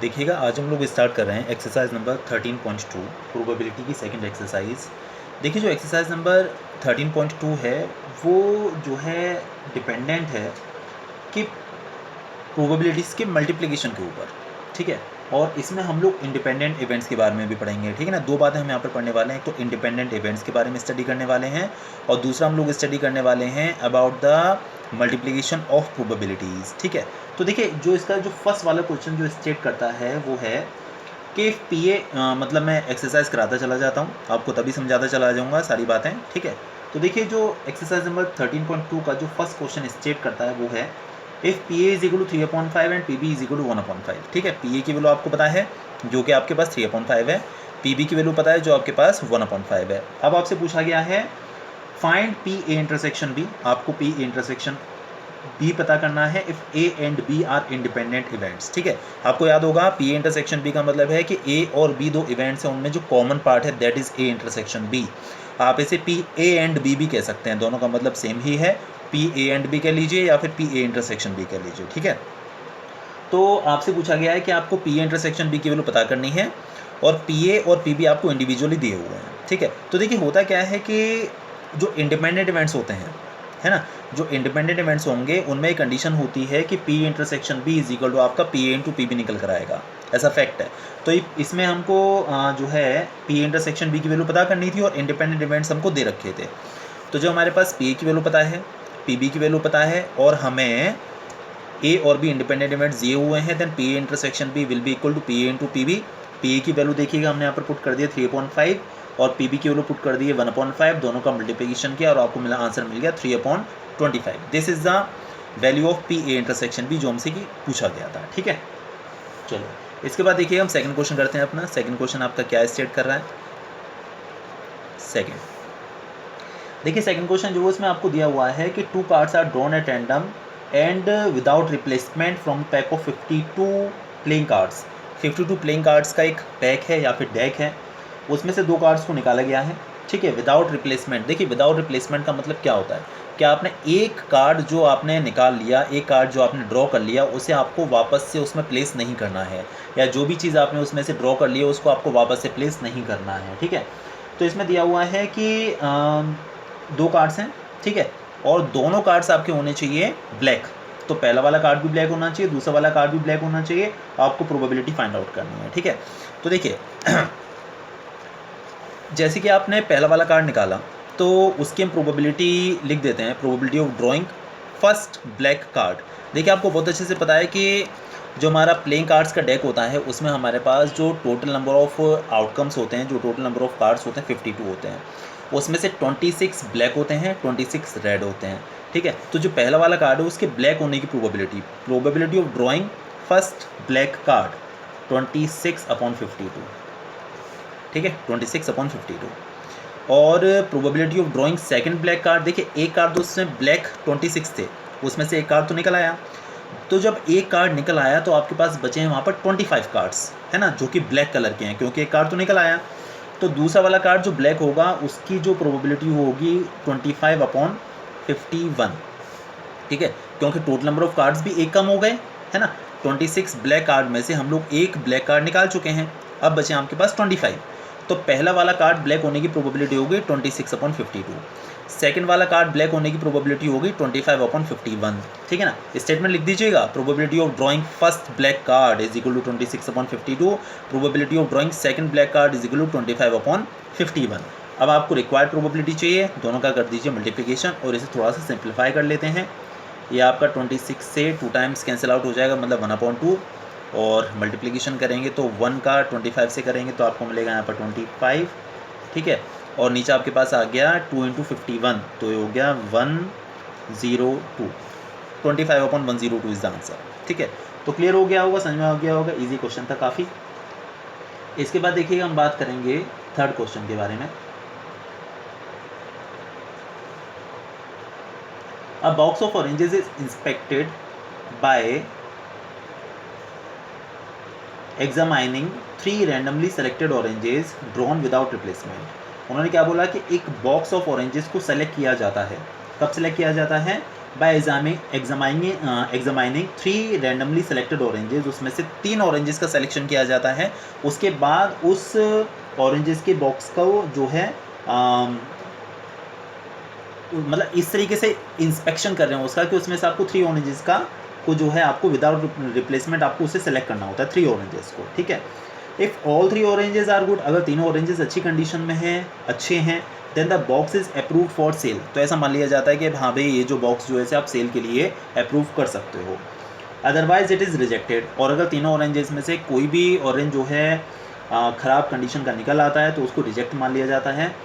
देखिएगा, आज हम लोग स्टार्ट कर रहे हैं एक्सरसाइज नंबर 13.2 प्रोबेबिलिटी की सेकंड एक्सरसाइज। देखिए, जो एक्सरसाइज नंबर 13.2 है वो जो है डिपेंडेंट है कि प्रोबेबिलिटीज़ के मल्टीप्लिकेशन के ऊपर, ठीक है। और इसमें हम लोग इंडिपेंडेंट इवेंट्स के बारे में भी पढ़ेंगे, ठीक है ना। दो बातें हम यहाँ पर पढ़ने वाले हैं, तो इंडिपेंडेंट इवेंट्स के बारे में स्टडी करने वाले हैं और दूसरा हम लोग स्टडी करने वाले हैं about the multiplication of probabilities, ठीक है। तो देखिए, जो इसका जो फर्स्ट वाला क्वेश्चन जो स्टेट करता है वो है कि पी ए मतलब मैं एक्सरसाइज कराता चला जाता हूँ, आपको तभी समझाता चला जाऊँगा सारी बातें, ठीक है। तो देखिए, जो एक्सरसाइज नंबर 13.2 का जो फर्स्ट क्वेश्चन स्टेट करता है वो है if P A is equal to 3/5 and P B is equal to 1/5, ठीक है। पी ए की वैल्यू आपको पता है जो कि आपके पास 3/5 है, पी बी की वैल्यू पता है जो आपके पास 1/5 है। अब आपसे पूछा गया है find P A intersection B, आपको पी ए इंटरसेक्शन बी पता करना है if A and B are independent events, ठीक है। आपको याद होगा पी ए इंटरसेक्शन बी का मतलब है कि ए और बी दो इवेंट्स हैं, उनमें जो कॉमन पार्ट है that is A intersection B. आप इसे पी ए एंड बी भी कह सकते हैं, दोनों का मतलब सेम ही है। पी ए एंड बी कह लीजिए या फिर पी ए इंटरसेक्शन बी कह लीजिए, ठीक है। तो आपसे पूछा गया है कि आपको पी ए इंटरसेक्शन बी की वैल्यू पता करनी है और पी ए और पी बी आपको इंडिविजुअली दिए हुए हैं, ठीक है। तो देखिए, होता क्या है कि जो इंडिपेंडेंट इवेंट्स होते हैं, है ना, जो इंडिपेंडेंट इवेंट्स होंगे उनमें एक कंडीशन होती है कि P intersection B is equal to आपका P A into P B निकल कर आएगा, ऐसा फैक्ट है। तो इसमें हमको जो है पी इंटरसेक्शन बी की वैल्यू पता करनी थी और इंडिपेंडेंट इवेंट्स हमको दे रखे थे। तो जो हमारे पास पी ए की वैल्यू पता है, पी बी की वैल्यू पता है और हमें ए और बी इंडिपेंडेंट इवेंट्स दिए हुए हैं, then P A intersection B will be equal to P A into P B. P A की वैल्यू देखिएगा हमने यहाँ पर पुट कर दिया 3/5 और पी बी की वैल्यू पुट कर दी है 1/5, दोनों का मल्टीप्लिकेशन किया और आपको मिला आंसर मिल गया 3/25। This is the value of P A intersection B जो हमसे की पूछा गया था, ठीक है। चलो, इसके बाद देखिए हम सेकंड क्वेश्चन करते हैं अपना। सेकंड क्वेश्चन आपका क्या स्टेट कर रहा है? सेकंड देखिए, सेकंड क्वेश्चन जो इसमें आपको दिया हुआ है कि 2 cards are drawn at random and without replacement from pack of 52 playing cards. 52 playing cards का एक पैक है या फिर डेक है, उसमें से 2 कार्ड्स को निकाला गया है, ठीक है, विदाउट रिप्लेसमेंट। देखिए, विदाउट रिप्लेसमेंट का मतलब क्या होता है कि आपने एक कार्ड जो आपने निकाल लिया, एक कार्ड जो आपने ड्रॉ कर लिया, उसे आपको वापस से उसमें प्लेस नहीं करना है, या जो भी चीज़ आपने उसमें से ड्रॉ कर ली है उसको आपको वापस से प्लेस नहीं करना है, ठीक है। तो इसमें दिया हुआ है कि 2 कार्ड्स हैं, ठीक है, और दोनों कार्ड्स आपके होने चाहिए ब्लैक। तो पहला वाला कार्ड भी ब्लैक होना चाहिए, दूसरा वाला कार्ड भी ब्लैक होना चाहिए, आपको प्रोबेबिलिटी फाइंड आउट करनी है, ठीक है। तो देखिए जैसे कि आपने पहला वाला कार्ड निकाला तो उसकी हम प्रोबेबिलिटी लिख देते हैं, probability of drawing first black card. देखिए, आपको बहुत अच्छे से पता है कि जो हमारा प्लेइंग कार्ड्स का डेक होता है उसमें हमारे पास जो टोटल नंबर ऑफ आउटकम्स होते हैं, जो टोटल नंबर ऑफ कार्ड्स होते हैं 52 होते हैं, उसमें से 26 ब्लैक होते हैं, 26 रेड होते हैं, ठीक है। तो जो पहला वाला कार्ड है उसके ब्लैक होने की probability of drawing first black card 26/52, ठीक है, 26/52। और probability of drawing second black card, देखिए एक कार्ड तो उसमें ब्लैक 26 थे, उसमें से एक कार्ड तो निकल आया, तो जब एक कार्ड निकल आया तो आपके पास बचे हैं वहाँ पर 25 कार्ड्स, है ना, जो कि ब्लैक कलर के हैं, क्योंकि एक कार्ड तो निकल आया। तो दूसरा वाला कार्ड जो ब्लैक होगा उसकी जो प्रोबेबिलिटी होगी 25/51, ठीक है, क्योंकि टोटल नंबर ऑफ कार्ड्स भी एक कम हो गए, है ना। 26 ब्लैक कार्ड में से हम लोग एक ब्लैक कार्ड निकाल चुके हैं, अब बचे आपके पास 25। तो पहला वाला कार्ड ब्लैक होने की प्रोबेबिलिटी होगी 26/52, सेकंड वाला कार्ड ब्लैक होने की प्रोबेबिलिटी होगी 25/51, ठीक है ना। स्टेटमेंट लिख दीजिएगा, probability of drawing first black card is equal to 26/52, probability of drawing second black card is equal to 25/51। अब आपको रिक्वायर्ड प्रोबेबिलिटी चाहिए, दोनों का कर दीजिए मल्टीप्लिकेशन और इसे थोड़ा सा सिंप्लीफाई कर लेते हैं। ये आपका 26 से 2 टाइम्स कैंसिल आउट हो जाएगा, मतलब 1/2, और मल्टीप्लिकेशन करेंगे तो 1 का 25 से करेंगे तो आपको मिलेगा यहाँ पर 25, ठीक है, और नीचे आपके पास आ गया 2 × 51, तो ये हो गया 102, 25/102 इज द आंसर, ठीक है। तो क्लियर हो गया होगा, समझ में आ गया होगा, इजी क्वेश्चन था काफ़ी। इसके बाद देखिएगा हम बात करेंगे थर्ड क्वेश्चन के बारे में। A box of oranges is inspected by examining 3 randomly selected oranges drawn without replacement। उन्होंने क्या बोला कि एक बॉक्स ऑफ ऑरेंजेस को सेलेक्ट किया जाता है, कब सेलेक्ट किया जाता है? By examining 3 randomly selected oranges, उसमें से 3 ऑरेंजेस का सिलेक्शन किया जाता है। उसके बाद उस ऑरेंजेस के बॉक्स को जो है मतलब इस तरीके से इंस्पेक्शन कर रहे हैं उसका कि उसमें से आपको 3 ऑरेंजेस का को जो है आपको विदाउट रिप्लेसमेंट आपको उसे सेलेक्ट करना होता है 3 ऑरेंजेस को, ठीक है। If all 3 oranges are good, अगर तीनों ऑरेंजेस अच्छी कंडीशन में हैं, अच्छे हैं, then the box is approved for sale. तो ऐसा मान लिया जाता है कि हाँ भाई ये जो बॉक्स जो है आप सेल के लिए अप्रूव कर सकते हो। अदरवाइज इट इज़ रिजेक्टेड, और अगर तीनों ऑरेंजेस में से कोई भी ऑरेंज जो है ख़राब कंडीशन का निकल आता है तो उसको रिजेक्ट मान लिया जाता है।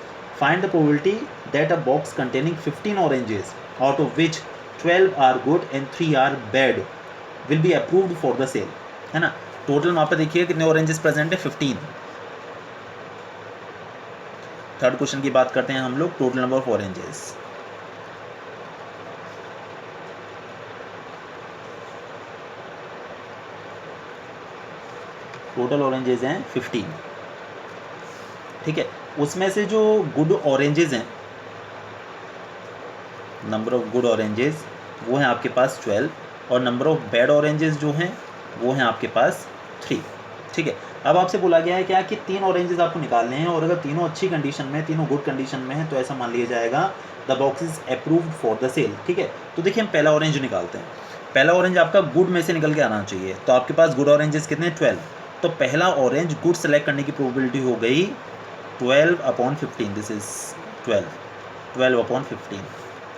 Find the probability that a box containing 15 oranges out of which 12 are good and 3 are bad will be approved for the sale, है ना। टोटल वहाँ पर देखिए कितने ऑरेंजेस प्रेजेंट है, 15। थर्ड क्वेश्चन की बात करते हैं हम लोग, total number of oranges. Total oranges हैं 15, ठीक है। उसमें से जो गुड ऑरेंजेस हैं, नंबर ऑफ गुड ऑरेंजेस वो हैं आपके पास 12, और नंबर ऑफ बैड ऑरेंजेस जो हैं वो हैं आपके पास 3, ठीक है। अब आपसे बोला गया है क्या कि 3 ऑरेंजेस आपको निकालने हैं, और अगर तीनों अच्छी कंडीशन में, तीनों गुड कंडीशन में हैं, तो ऐसा मान लिया जाएगा the box is approved for the sale, ठीक है। तो देखिए हम पहला ऑरेंज निकालते हैं। पहला ऑरेंज आपका गुड में से निकल के आना चाहिए, तो आपके पास गुड ऑरेंजेस कितने, 12। तो पहला ऑरेंज गुड सेलेक्ट करने की प्रोबेबिलिटी हो गई 12/15, दिस इज 12/15,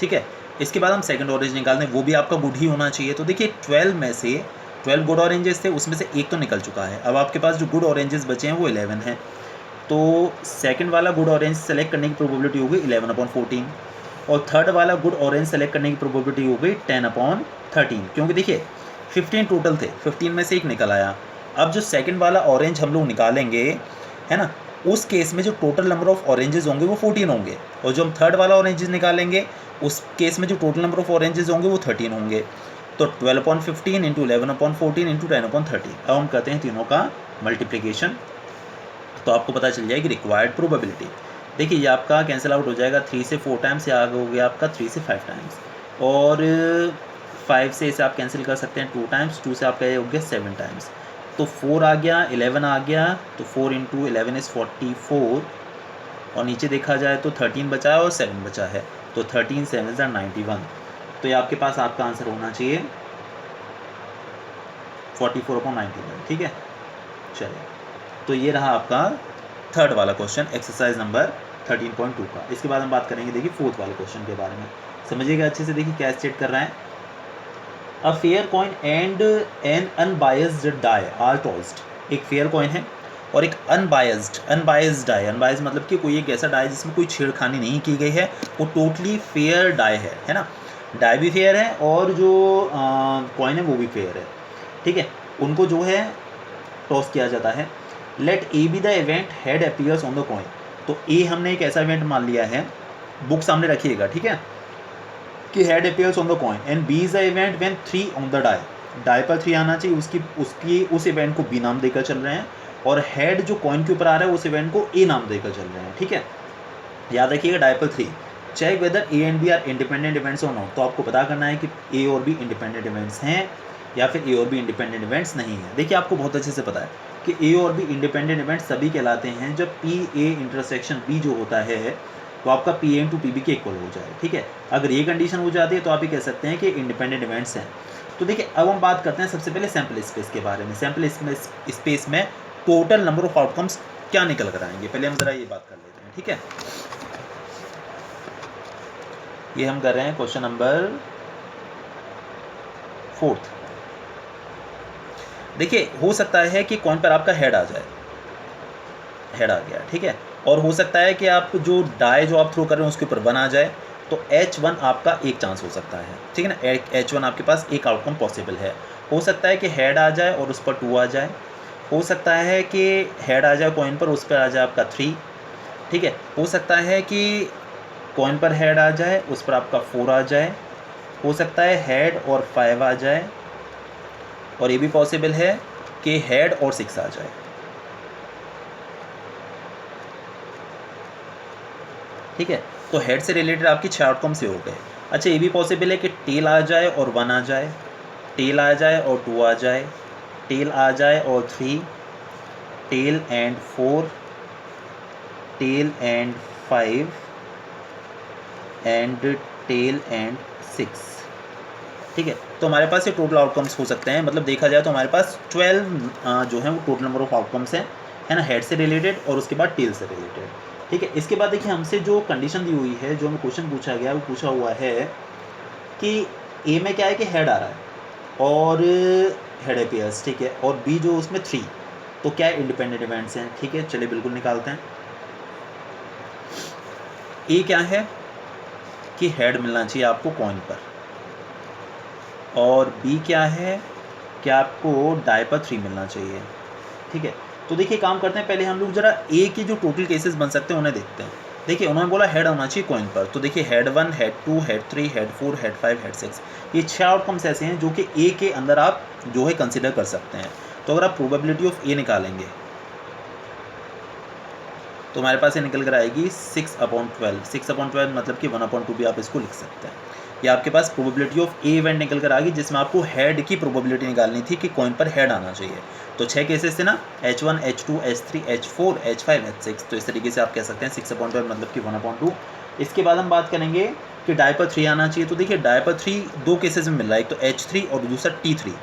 ठीक है। इसके बाद हम सेकंड ऑरेंज निकालते हैं, वो भी आपका गुड ही होना चाहिए। तो देखिए 12 में से 12 गुड ऑरेंजेस थे, उसमें से एक तो निकल चुका है। अब आपके पास जो गुड ऑरेंजेस बचे हैं वो 11 हैं, तो सेकंड वाला गुड ऑरेंज सेलेक्ट करने की प्रोबेबिलिटी हो गई 11/14, और थर्ड वाला गुड ऑरेंज सेलेक्ट करने की प्रोबेबिलिटी हो गई 10/13, क्योंकि देखिए 15 टोटल थे, 15 में से एक निकल आया। अब जो सेकंड वाला ऑरेंज हम लोग निकालेंगे, है ना, उस केस में जो टोटल नंबर ऑफ ऑरेंजेस होंगे वो 14 होंगे, और जो हम थर्ड वाला ऑरेंजेस निकालेंगे उस केस में जो टोटल नंबर ऑफ ऑरेंजेस होंगे वो 13 होंगे। तो 12/15 इंटू 11/14 इंटू 10/13। अब हम करते हैं तीनों का मल्टीप्लिकेशन, तो आपको पता चल जाएगी रिक्वायर्ड प्रोबेबिलिटी। देखिए ये आपका कैंसिल आउट हो जाएगा, 3 से 4 टाइम्स, या आगे हो गया आपका 3 से 5 टाइम्स, और 5 से इसे आप कैंसिल कर सकते हैं 2 टाइम्स, 2 से आपका ये हो गया 7 टाइम्स, तो 4 आ गया, 11 आ गया, तो 4 इंटू 11 इज़ 44, और नीचे देखा जाए तो 13 बचा है और 7 बचा है, तो 13 7 are 91। तो ये आपके पास आपका आंसर होना चाहिए 44/91, ठीक है। चलिए, तो ये रहा आपका थर्ड वाला क्वेश्चन, एक्सरसाइज नंबर 13.2 का। इसके बाद हम बात करेंगे देखिए फोर्थ वाले क्वेश्चन के बारे में, समझिएगा अच्छे से। देखिए क्या स्टेट कर रहा है, a fair coin and an unbiased die are tossed. एक फेयर कॉइन है और एक अनबायस्ड डाई, अनबायस्ड मतलब कि कोई एक ऐसा डाई जिसमें कोई छेड़खानी नहीं की गई है, वो टोटली फेयर डाई है ना। डाई भी फेयर है और जो कॉइन है वो भी फेयर है, ठीक है। उनको जो है टॉस किया जाता है। Let A be the event head appears on the coin. तो ए हमने एक ऐसा इवेंट मान लिया है, बुक सामने रखिएगा, ठीक है, कि head appears on the coin, and B is the event when 3 on the die. Die पर 3 आना चाहिए, उस इवेंट को बी नाम देकर चल रहे हैं, और हेड जो कॉइन के ऊपर आ रहा है उस इवेंट को ए नाम देकर चल रहे हैं, ठीक है। याद रखिएगा डाई पर 3। Check whether A and B are independent events और नॉट। तो आपको पता करना है कि ए और बी इंडिपेंडेंट इवेंट्स हैं या फिर ए और बी इंडिपेंडेंट इवेंट्स नहीं है। देखिए आपको बहुत अच्छे से पता है कि ए और बी इंडिपेंडेंट इवेंट्स सभी कहलाते हैं जब पी ए इंटरसेक्शन बी जो होता है तो आपका P A into P B के इक्वल हो जाए, ठीक है। अगर ये कंडीशन हो जाती है तो आप ये कह सकते हैं कि इंडिपेंडेंट इवेंट्स हैं। तो देखिए अब हम बात करते हैं सबसे पहले सैम्पल स्पेस के बारे में। सैम्पल स्पेस में टोटल नंबर ऑफ आउटकम्स क्या निकल कर आएंगे, पहले हम ज़रा ये बात कर लेते हैं, ठीक है। ये हम कर रहे हैं क्वेश्चन नंबर 4। देखिए हो सकता है कि कॉइन पर आपका हेड आ जाए, हेड आ गया, ठीक है, और हो सकता है कि आप जो डाई जो आप थ्रो कर रहे हैं उसके ऊपर 1 आ जाए, तो H1 आपका एक चांस हो सकता है, ठीक है ना। H1 आपके पास एक आउटकम पॉसिबल है। हो सकता है कि हेड आ जाए और उस पर 2 आ जाए, हो सकता है कि हेड आ जाए कॉइन पर, उस पर आ जाए आपका 3, ठीक है। हो सकता है कि कॉइन पर हेड आ जाए, उस पर आपका 4 आ जाए, हो सकता है हेड और 5 आ जाए, और ये भी पॉसिबल है कि हेड और 6 आ जाए, ठीक है। तो हेड से रिलेटेड आपकी 6 आउटकम से हो गए। अच्छा ये भी पॉसिबल है कि टेल आ जाए और 1 आ जाए, टेल आ जाए और 2 आ जाए, टेल आ जाए और 3, tail and 4, tail and 5 and tail and 6। ठीक है, तो हमारे पास ये टोटल आउटकम्स हो सकते हैं। मतलब देखा जाए तो हमारे पास 12 जो है वो टोटल नंबर ऑफ आउटकम्स हैं, है ना, हेड से रिलेटेड और उसके बाद टेल से रिलेटेड। ठीक है, इसके बाद देखिए हमसे जो कंडीशन दी हुई है, जो हमें क्वेश्चन पूछा गया, वो पूछा हुआ है कि ए में क्या है कि हेड आ रहा है और हेड अपीयर्स, ठीक है, और बी जो उसमें 3, तो क्या इंडिपेंडेंट इवेंट्स हैं। ठीक है, चलिए बिल्कुल निकालते हैं। ए क्या है कि हेड मिलना चाहिए आपको कॉइन पर, और बी क्या है कि आपको डाई पर 3 मिलना चाहिए। ठीक है, तो देखिए काम करते हैं, पहले हम लोग जरा ए के जो टोटल केसेस बन सकते हैं उन्हें देखते हैं। देखिए उन्होंने बोला हेड होना चाहिए कॉइन पर, तो देखिए head 1, head 2, head 3, head 4, head 5, head 6, ये 6 आउटकम्स ऐसे हैं जो कि ए के अंदर आप जो है कंसिडर कर सकते हैं। तो अगर आप प्रोबेबिलिटी ऑफ ए निकालेंगे तो हमारे पास ये निकल कर आएगी 6/12। 6/12 मतलब कि 1/2 भी आप इसको लिख सकते हैं। ये आपके पास प्रोबेबिलिटी ऑफ ए इवेंट निकल कर आ गई, जिसमें आपको हेड की प्रोबेबिलिटी निकालनी थी कि कॉइन पर हेड आना चाहिए। तो 6 केसेस थे ना, H1, H2, H3, H4, H5, H6। तो इस तरीके से आप कह सकते हैं 6/12 मतलब कि 1/2। इसके बाद हम बात करेंगे कि डाई पर 3 आना चाहिए। तो देखिए डाई पर 3 2 केसेस में मिल रहा है, एक तो H3 और दूसरा T3।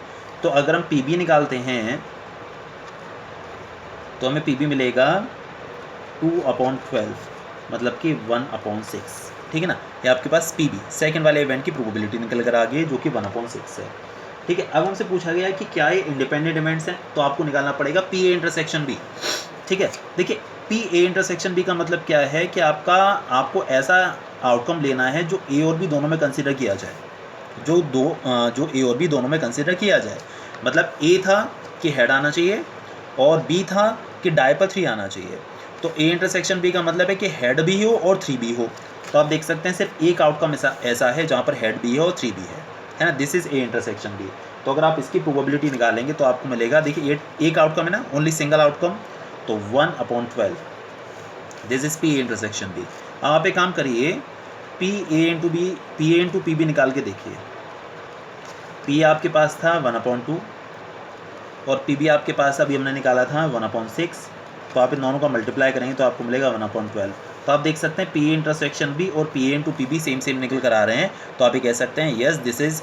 तो अगर हम PB निकालते हैं तो हमें PB मिलेगा 2/12 मतलब कि 1/6। ठीक है ना, ये आपके पास PB सेकंड वाले इवेंट की प्रोबेबिलिटी निकल कर आ गई जो कि 1/6 है। ठीक है, अब हमसे पूछा गया है कि क्या ये इंडिपेंडेंट इवेंट्स हैं, तो आपको निकालना पड़ेगा PA इंटरसेक्शन B। ठीक है, देखिए PA इंटरसेक्शन B का मतलब क्या है कि आपको ऐसा आउटकम लेना है जो A और B दोनों में कंसिडर किया जाए, जो A और B दोनों में कंसिडर किया जाए। मतलब A था कि हेड आना चाहिए और B था कि डाई पर 3 आना चाहिए। तो A इंटरसेक्शन B का मतलब है कि हेड भी हो और 3 भी हो। तो आप देख सकते हैं सिर्फ एक आउटकम ऐसा है जहाँ पर हेड भी है और 3 भी है ना, this is A intersection B। तो अगर आप इसकी प्रोबेबिलिटी निकालेंगे तो आपको मिलेगा, देखिए ये एक आउटकम है ना, ओनली सिंगल आउटकम, तो 1/12, this is PA intersection B। आप एक काम करिए, PA इंटू PB निकाल के देखिए। PA आपके पास था 1/2 और PB आपके पास अभी हमने निकाला था 1/6। तो आप इन दोनों का मल्टीप्लाई करेंगे तो आपको मिलेगा 1/12। तो आप देख सकते हैं PA इंटरसेक्शन B और PA इंटू PB सेम निकल कर आ रहे हैं। तो आप ये कह सकते हैं yes this is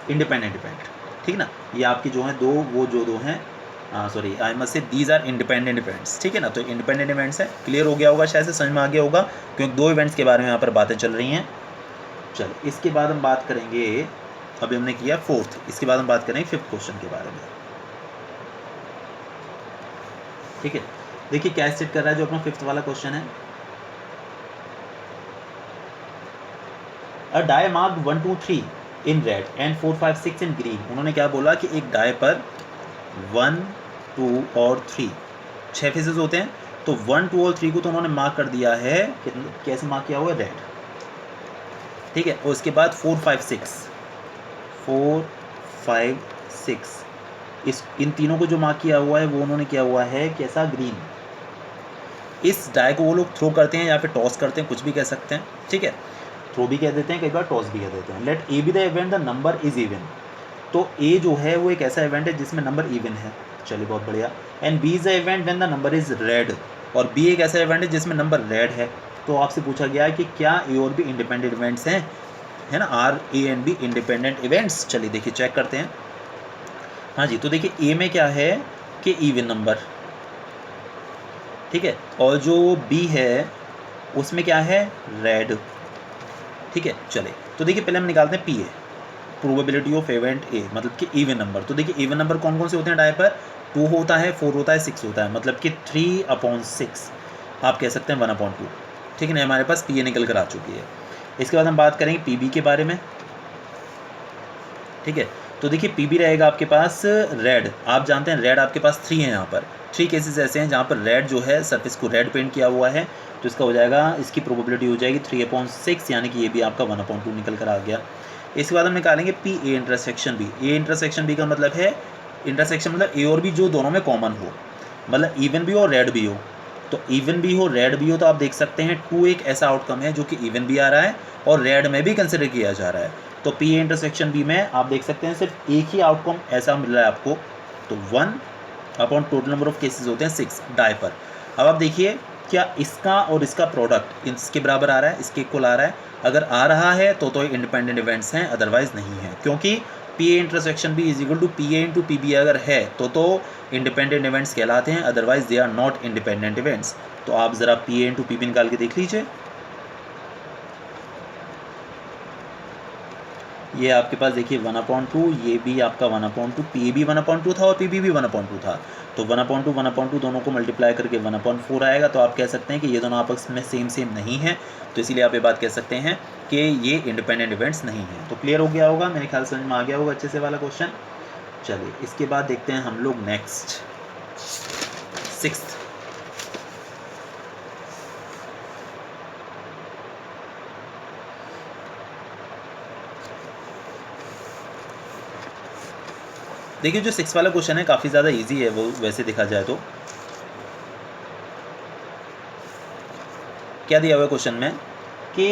independent event. ठीक ना, ये आपकी जो है दो हैं, sorry I must say these are independent events. ठीक है ना, तो इंडिपेंडेंट इवेंट्स है। क्लियर हो गया होगा, शायद से समझ में आ गया होगा, क्योंकि 2 इवेंट्स के बारे में यहाँ पर बातें चल रही हैं। चलो इसके बाद हम बात करेंगे, अभी हमने किया 4th, इसके बाद हम बात करेंगे 5th क्वेश्चन के बारे में। ठीक है, देखिए क्या स्टेट कर रहा है जो अपना 5th वाला क्वेश्चन है। A die marked 1, 2, 3 in red and 4, 5, 6 in green. उन्होंने क्या बोला कि एक डाई पर 1, 2 और 3 6 फेसेस होते हैं। तो 1, 2 और 3 को तो उन्होंने मार्क कर दिया है, कैसे मार्क किया हुआ है, रेड। ठीक है, और उसके बाद 4, 5, 6 इन तीनों को जो मार्क किया हुआ है वो उन्होंने किया हुआ है कैसा, ग्रीन। इस डाई को वो लोग थ्रो करते हैं या फिर टॉस करते हैं, कुछ भी कह सकते हैं। ठीक है, थ्रो भी कह देते हैं, कई बार टॉस भी कह देते हैं। Let A be the event the number is even. तो ए जो है वो एक ऐसा इवेंट है जिसमें नंबर इवन है, चलिए बहुत बढ़िया। And B is the event when the number is red, और बी एक ऐसा इवेंट है जिसमें नंबर रेड है। तो आपसे पूछा गया है कि क्या ए और बी इंडिपेंडेंट इवेंट्स हैं, है ना, are A and B independent events. चलिए देखिए चेक करते हैं। हाँ जी, तो देखिए ए में क्या है कि इवन नंबर, ठीक है, और जो बी है उसमें क्या है, रेड। ठीक है, चले तो देखिए पहले हम निकालते हैं PA, probability of event A, मतलब कि इवन नंबर। तो देखिए इवन नंबर कौन कौन से होते हैं डाई पर, 2 होता है, 4 होता है, 6 होता है, मतलब कि 3/6 आप कह सकते हैं 1/2। ठीक है ना, हमारे पास PA निकल कर आ चुकी है। इसके बाद हम बात करेंगे PB के बारे में। ठीक है, तो देखिए PB रहेगा आपके पास रेड। आप जानते हैं रेड आपके पास 3 है, यहाँ पर 3 केसेस ऐसे हैं जहाँ पर रेड जो है सरफेस को रेड पेंट किया हुआ है। तो इसका हो जाएगा, इसकी प्रोबेबिलिटी हो जाएगी 3/6, यानी कि ये भी आपका 1/2 निकल कर आ गया। इसके बाद हम निकालेंगे PA intersection B। A intersection B का मतलब है, इंटरसेक्शन मतलब A और B जो दोनों में कॉमन हो, मतलब इवन भी हो और रेड भी हो। तो इवन भी हो रेड भी हो तो आप देख सकते हैं 2 एक ऐसा आउटकम है जो कि इवन भी आ रहा है और रेड में भी कंसिडर किया जा रहा है। तो पी ए इंटरसेक्शन बी में आप देख सकते हैं सिर्फ एक ही आउटकम ऐसा मिल रहा है आपको, तो 1 upon total number of cases होते हैं 6 डाई पर। अब आप देखिए क्या इसका और इसका प्रोडक्ट इसके बराबर आ रहा है, इसके इक्वल आ रहा है। अगर आ रहा है तो इंडिपेंडेंट इवेंट्स हैं, अदरवाइज नहीं है, क्योंकि P A intersection B is equal to P A into P B अगर है तो इंडिपेंडेंट इवेंट्स कहलाते हैं, otherwise they are not independent events. तो आप ज़रा P A into P B निकाल के देख लीजिए। ये आपके पास देखिए 1/2, ये भी आपका 1/2, पी ए भी 1/2 था और पी बी भी 1/2 था। तो 1/2 दोनों को मल्टीप्लाई करके 1/4 आएगा। तो आप कह सकते हैं कि ये दोनों आपस में सेम नहीं है, तो इसीलिए आप ये बात कह सकते हैं कि ये इंडिपेंडेंट इवेंट्स नहीं है। तो क्लियर हो गया होगा, मेरे ख्याल समझ में आ गया होगा अच्छे से वाला क्वेश्चन। चलिए इसके बाद देखते हैं हम लोग नेक्स्ट 6th। देखिए जो 6 वाला क्वेश्चन है काफ़ी ज़्यादा इजी है वो, वैसे देखा जाए तो। क्या दिया हुआ है क्वेश्चन में कि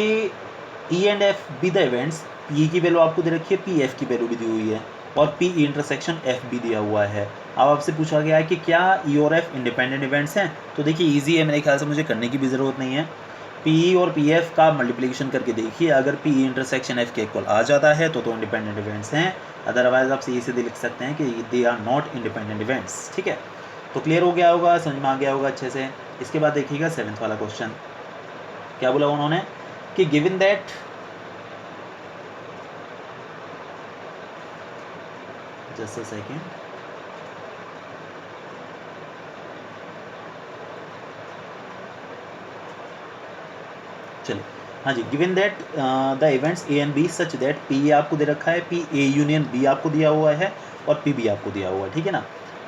E and F be the events, P की वैल्यू आपको दे रखी है, पी एफ की वैल्यू भी दी हुई है और पी इंटरसेक्शन एफ भी दिया हुआ है। अब आपसे पूछा गया है कि क्या ई और एफ इंडिपेंडेंट इवेंट्स हैं। तो देखिए इजी है, मेरे ख्याल से मुझे करने की भी ज़रूरत नहीं है। पी और पी एफ का मल्टीप्लिकेशन करके देखिए, अगर पी इंटरसेक्शन एफ के इक्वल आ जाता है तो इंडिपेंडेंट इवेंट्स हैं, अदरवाइज आप सीधे लिख सकते हैं कि they are not independent events. ठीक है, तो क्लियर हो गया होगा, समझ में आ गया होगा अच्छे से। इसके बाद देखिएगा 7th वाला क्वेश्चन। क्या बोला उन्होंने कि given that just a second, चलिए हाँ जी, given that the events A and B such that P आपको दे रखा है, पी ए यूनियन बी आपको दिया हुआ है और पी बी आपको दिया हुआ है। ठीक है ना,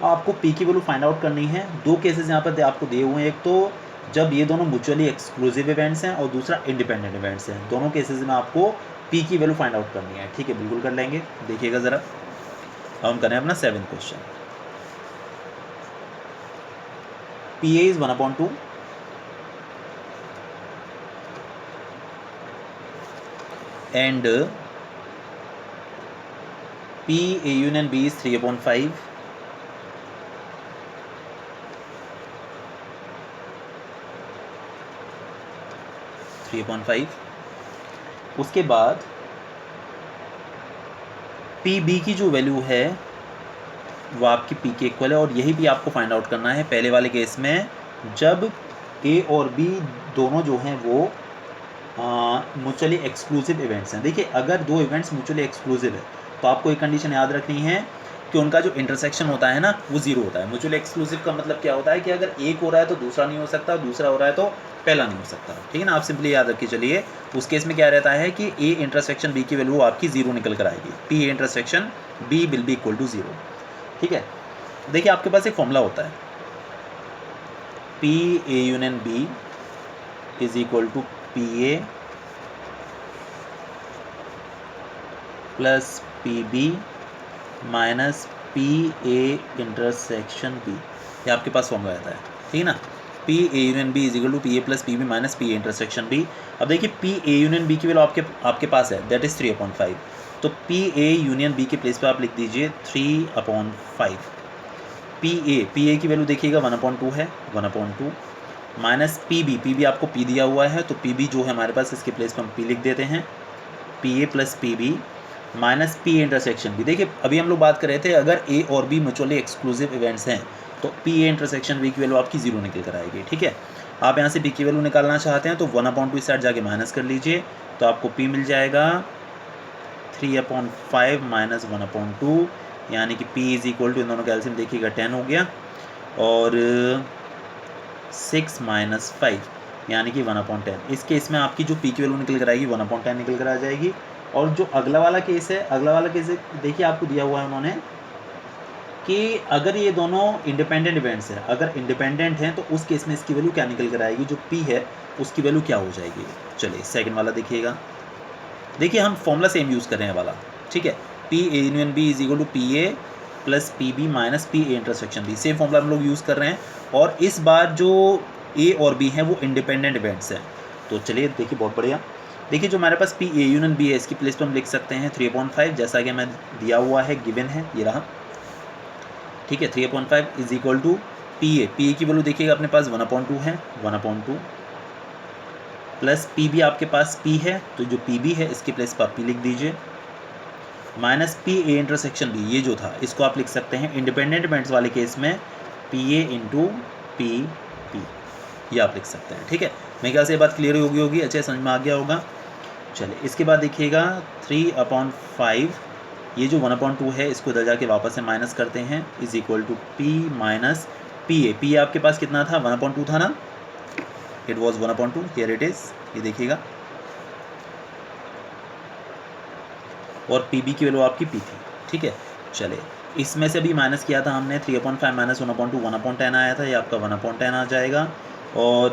आपको पी की वैल्यू फाइंड आउट करनी है। दो केसेस यहाँ पर आपको दिए हुए हैं, एक तो जब ये दोनों म्यूचुअली एक्सक्लूसिव इवेंट्स हैं और दूसरा इंडिपेंडेंट इवेंट्स हैं। दोनों केसेस में आपको पी की वैल्यू फाइंड आउट करनी है। ठीक है, बिल्कुल कर लेंगे, देखिएगा ज़रा। अब हम करें अपना 7th question. P A is 1/2 and P A union B is 3/5 उसके बाद पी बी की जो वैल्यू है वो आपकी पी के इक्वल है और यही भी आपको फाइंड आउट करना है पहले वाले केस में, जब ए और बी दोनों जो हैं वो म्यूचुअली एक्सक्लूसिव इवेंट्स हैं। देखिए अगर दो इवेंट्स म्यूचुअली एक्सक्लूसिव है तो आपको एक कंडीशन याद रखनी है कि उनका जो इंटरसेक्शन होता है ना वो जीरो होता है। म्यूचुअली एक्सक्लूसिव का मतलब क्या होता है कि अगर एक हो रहा है तो दूसरा नहीं हो सकता, दूसरा हो रहा है तो पहला नहीं हो सकता। ठीक है ना, आप सिंपली याद रखिए चलिए। उस केस में क्या रहता है कि ए इंटरसेक्शन बी की वैल्यू आपकी जीरो निकल कर आएगी, P A intersection B will be equal to zero. ठीक है, देखिए आपके पास एक फॉर्मूला होता है, P A union B is equal to P A plus P B minus P A intersection B, ये आपके पास फॉर्मूला रहता है। ठीक है ना, P A union B is equal to P A plus P B minus P A intersection B. अब देखिए पी ए यूनियन बी की वैल्यू आपके पास है, दैट इज़ 3/5। तो पी ए यूनियन बी के प्लेस पर आप लिख दीजिए 3/5। पी ए की वैल्यू देखिएगा 1/2 है, 1/2 माइनस पी बी आपको पी दिया हुआ है तो पी बी जो है हमारे पास, इसके प्लेस पर हम पी लिख देते हैं, P A plus P B minus P intersection B. देखिए अभी हम लोग बात कर रहे थे अगर ए और बी म्यूचुअली एक्सक्लूसिव इवेंट्स हैं तो पी ए इंटरसेक्शन बी की वैल्यू आपकी जीरो निकल कर आएगी। ठीक है, आप यहाँ से पी की वैल्यू निकालना चाहते हैं तो 1/2 इस साइड जाके माइनस कर लीजिए, तो आपको पी मिल जाएगा 3/5 माइनस 1/2, यानी कि पी इज इक्वल टू, इन दोनों का एलसीएम देखिएगा 10 हो गया और 6 माइनस 5 यानी कि 1/10। इस केस में आपकी जो पी की वैल्यू निकल कर आएगी 1/10 निकल कर आ जाएगी। और जो अगला वाला केस है, अगला वाला केस देखिए आपको दिया हुआ है उन्होंने कि अगर ये दोनों इंडिपेंडेंट इवेंट्स हैं, अगर इंडिपेंडेंट हैं तो उस केस में इसकी वैल्यू क्या निकल कर आएगी, जो पी है उसकी वैल्यू क्या हो जाएगी। चलिए सेकंड वाला देखिएगा, देखिए हम फॉर्मूला सेम यूज़ कर रहे हैं वाला। ठीक है, P A union B is equal to P A plus P B minus P A intersection B, same formula हम लोग यूज़ कर रहे हैं। और इस बार जो ए और बी हैं वो इंडिपेंडेंट इवेंट्स हैं। तो चलिए देखिए, बहुत बढ़िया। देखिए जो हमारे पास पी ए यूनियन बी है, इसकी प्लेस पर हम लिख सकते हैं 3/5, जैसा कि हमें दिया हुआ है, गिवन है, ये रहा। ठीक है, 3/5 is equal to P A की वैल्यू देखिएगा अपने पास 1/2 है, 1/2 प्लस पी बी आपके पास पी है, तो जो पी बी है इसके प्लेस पर पी लिख दीजिए, minus P A intersection B, ये जो था इसको आप लिख सकते हैं इंडिपेंडेंट इवेंट्स वाले केस में P A into P P, ये आप लिख सकते हैं। ठीक है, मेरे ख्याल से ये बात क्लियर होगी, अच्छे समझ में आ गया होगा। चलिए इसके बाद देखिएगा 3/5, ये जो 1/2 है इसको इधर जाके वापस से माइनस करते हैं, is equal to P minus P A आपके पास कितना था, 1/2 था ना, it was 1/2, here it is, ये देखिएगा, और पी बी की वैल्यू आपकी पी थी। ठीक है, चलिए इसमें से भी माइनस किया था हमने, 3/5 माइनस 1/2 1/10 आया था, ये आपका 1/10 आ जाएगा, और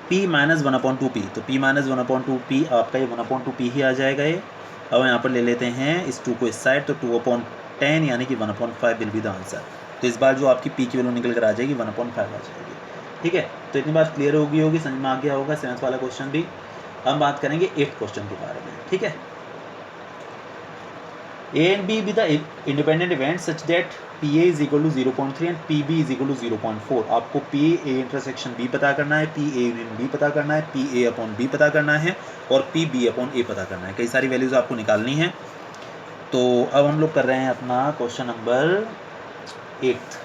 p माइनस 1/2 पी, तो p माइनस 1/2 पी आपका ये 1/2 पी ही आ जाएगा ये। अब यहाँ पर ले लेते हैं इस 2 को इस साइड, तो 2/10 यानी कि 1/5 विल बी द आंसर। तो इस बार जो आपकी p की वैल्यू निकल कर आ जाएगी 1/5 आ जाएगी। ठीक है, तो इतनी बात क्लियर होगी, समझ में आ गया होगा 7th वाला क्वेश्चन भी। अब बात करेंगे 8th क्वेश्चन के बारे में। ठीक है, A and B be the independent events such that PA is equal to 0.3 and PB is equal to 0.4। आपको PA इंटरसेक्शन B पता करना है, PA यूनियन B पता करना है, PA अपॉन B पता करना है, और PB अपॉन A पता करना है। कई सारी वैल्यूज़ आपको निकालनी है। तो अब हम लोग कर रहे हैं अपना क्वेश्चन नंबर 8।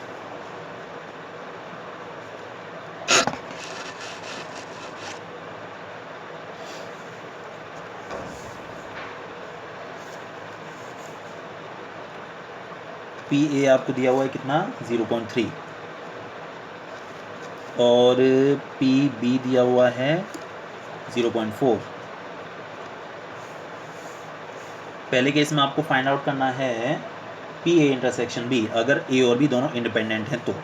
PA आपको दिया हुआ है कितना, 0.3, और PB दिया हुआ है 0.4। पहले केस में आपको फाइंड आउट करना है PA इंटरसेक्शन B, अगर A और B दोनों इंडिपेंडेंट हैं तो।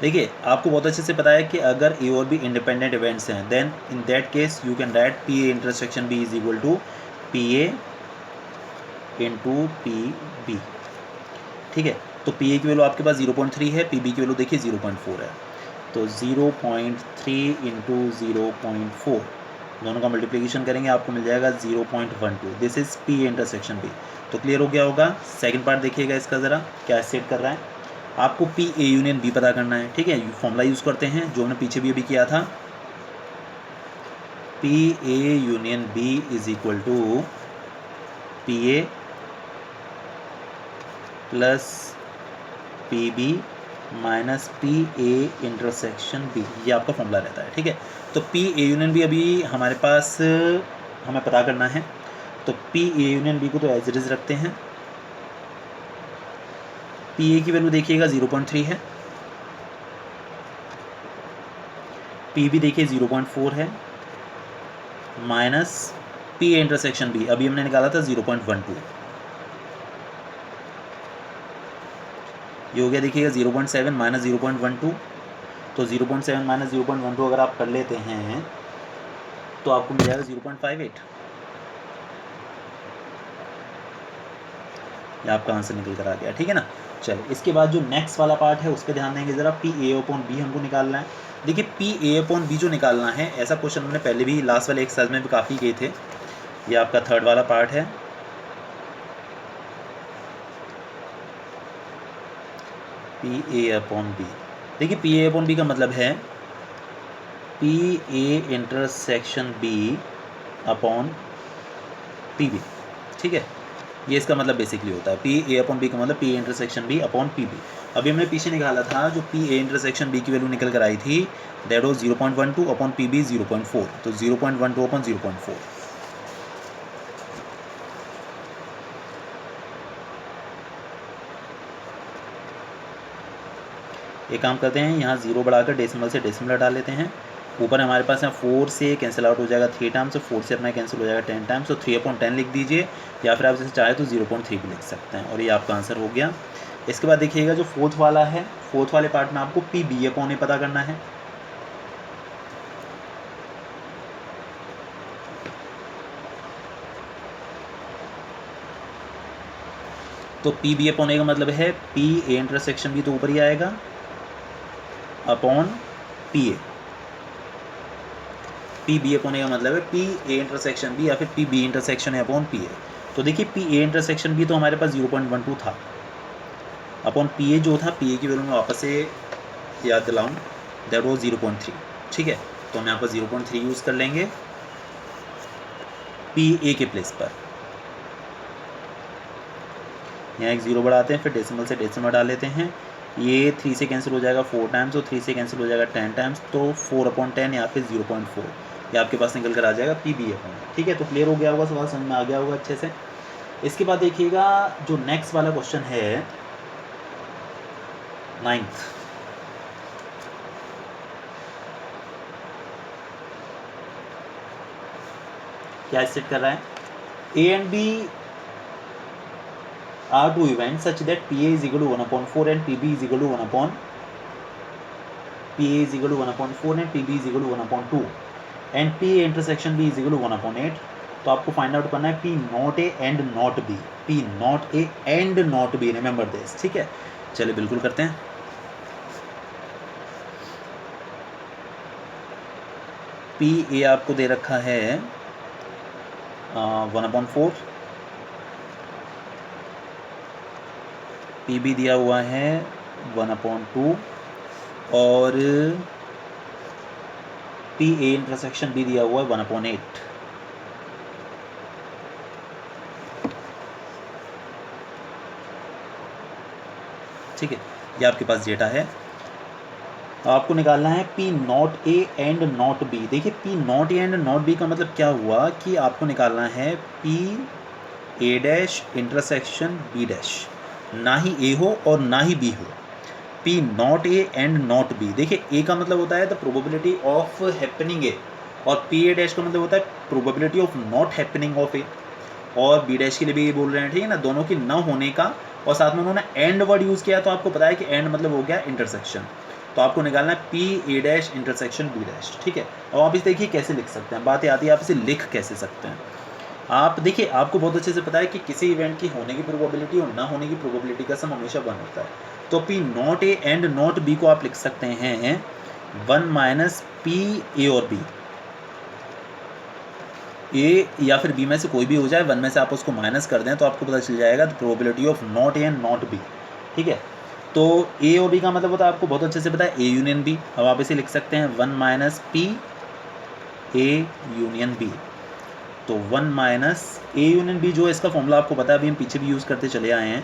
देखिए आपको बहुत अच्छे से पता है कि अगर A और B इंडिपेंडेंट इवेंट्स हैं, then in that case you can write PA intersection B is equal to PA into PB। ठीक है, तो PA की वैल्यू आपके पास 0.3 है, PB की वैल्यू देखिए 0.4 है, तो 0.3 इंटू 0.4 दोनों का मल्टीप्लिकेशन करेंगे, आपको मिल जाएगा 0.12। This is P intersection B। तो क्लियर हो गया होगा। सेकंड पार्ट देखिएगा इसका ज़रा क्या सेट कर रहा है। आपको PA यूनियन B पता करना है। ठीक है, फॉर्मूला यूज़ करते हैं जो हमने पीछे भी अभी किया था, PA union B is equal to PA plus PB minus PA intersection B, ये आपका फॉर्मूला रहता है। ठीक है, तो PA यूनियन B अभी हमारे पास हमें पता करना है, तो PA यूनियन B को तो एज इट इज रखते हैं। PA की वैल्यू देखिएगा 0.3 है, PB देखिए 0.4 है, माइनस PA इंटरसेक्शन B अभी हमने निकाला था 0.12, ये हो गया देखिएगा 0.7 माइनस 0.12, तो 0.7 माइनस 0.12 अगर आप कर लेते हैं तो आपको मिल जाएगा 0.58, ये आपका आंसर निकल कर आ गया। ठीक है ना। चलिए इसके बाद जो नेक्स्ट वाला पार्ट है उस पर ध्यान देंगे ज़रा, PA अपॉन B हमको निकालना है। देखिए PA अपॉन B जो निकालना है, ऐसा क्वेश्चन हमने पहले भी लास्ट वाले एक्सरसाइज में भी काफ़ी किए थे। ये आपका थर्ड वाला पार्ट है, PA अपॉन B। देखिए PA अपॉन B का मतलब है PA intersection B upon PB। ठीक है, ये इसका मतलब बेसिकली होता है। PA अपॉन B का मतलब PA intersection B upon PB। अभी हमने पीछे निकाला था जो PA इंटरसेक्शन B की वैल्यू निकल कर आई थी, दैट वाज 0.12 अपॉन PB 0.4, तो 0.12 अपॉन 0.4। एक काम करते हैं, यहाँ 0 बढ़ाकर डेसिमल से डेसिमल हटा लेते हैं। ऊपर हमारे पास है 4 से कैंसिल आउट हो जाएगा 3 टाइम्स, 4 से अपना कैंसिल हो जाएगा 10 टाइम्स, तो 3/10 लिख दीजिए, या फिर आप जैसे चाहे तो 0.3 भी लिख सकते हैं, और ये आपका आंसर हो गया। इसके बाद देखिएगा जो फोर्थ वाला है, फोर्थ वाले पार्ट में आपको PB अपॉन A पता करना है। तो PB अपॉन A का मतलब है PA इंटरसेक्शन B तो ऊपर ही आएगा upon PA। P B upon A का मतलब है पी ए इंटरसेक्शन बी या फिर P B intersection A upon P A. तो देखिए पी ए इंटरसेक्शन बी तो हमारे पास 0.12 था, अपॉन पी ए जो था, पी ए की वैल्यू में वापस से याद दिलाऊँ, दैट वॉज 0.3। ठीक है, तो हम यहाँ पर 0.3 यूज़ कर लेंगे पी ए के प्लेस पर। यहाँ एक 0 बढ़ाते हैं, फिर डेसिमल से डेसिमल डाल लेते हैं। ये 3 से कैंसिल हो जाएगा 4 टाइम्स, और 3 से कैंसिल हो जाएगा 10 टाइम्स, तो 4/10 या फिर 0.4 ये आपके पास निकल कर आ जाएगा पी बी अपॉन। ठीक है, तो क्लियर हो गया होगा, सवाल समझ में आ गया होगा अच्छे से। इसके बाद देखिएगा जो नेक्स्ट वाला क्वेश्चन है 9th, क्या स्टेट कर रहा है, A and B are two events such that PA is equal to 1/4 and PB is equal to 1/4 and PB is equal to 1/2 and PA intersection B is equal to 1/8। तो आपको find out करना है P not A and not B, P not A and not B, remember this. ठीक है, चलिए बिल्कुल करते हैं। PA आपको दे रखा है 1/4, पी बी दिया हुआ है 1/2 और पी ए इंटरसेक्शन भी दिया हुआ है 1/8। ठीक है, ये आपके पास डेटा है। आपको निकालना है P not A and not B. देखिए P not A and not B का मतलब क्या हुआ कि आपको निकालना है P A dash intersection B dash, ना ही ए हो और ना ही बी हो। P not A and not B, देखिए ए का मतलब होता है the probability of happening A, और पी ए डैश का मतलब होता है probability of not happening of ए, और बी डैश के लिए भी ये बोल रहे हैं। ठीक है ना, दोनों की न होने का, और साथ में उन्होंने एंड वर्ड यूज़ किया, तो आपको पता है कि एंड मतलब हो गया इंटरसेक्शन। तो आपको निकालना है P A dash intersection B dash. ठीक है, अब आप इसे देखिए कैसे लिख सकते हैं, बात आती है आप इसे लिख कैसे सकते हैं। आप देखिए आपको बहुत अच्छे से पता है कि किसी इवेंट की होने की प्रोबेबिलिटी और ना होने की प्रोबेबिलिटी का सम हमेशा 1 होता है। तो P not A and not B को आप लिख सकते हैं 1 माइनस पी ए और बी, ए या फिर बी में से कोई भी हो जाए, 1 में से आप उसको माइनस कर दें तो आपको पता चल जाएगा the probability of not A and not B. ठीक है, तो ए और बी का मतलब होता है आपको बहुत अच्छे से पता है ए यूनियन बी। अब आप इसे लिख सकते हैं 1 minus P A union B. तो 1 माइनस ए यूनियन बी जो है इसका फॉर्मूला आपको पता है, अभी हम पीछे भी यूज़ करते चले आए हैं,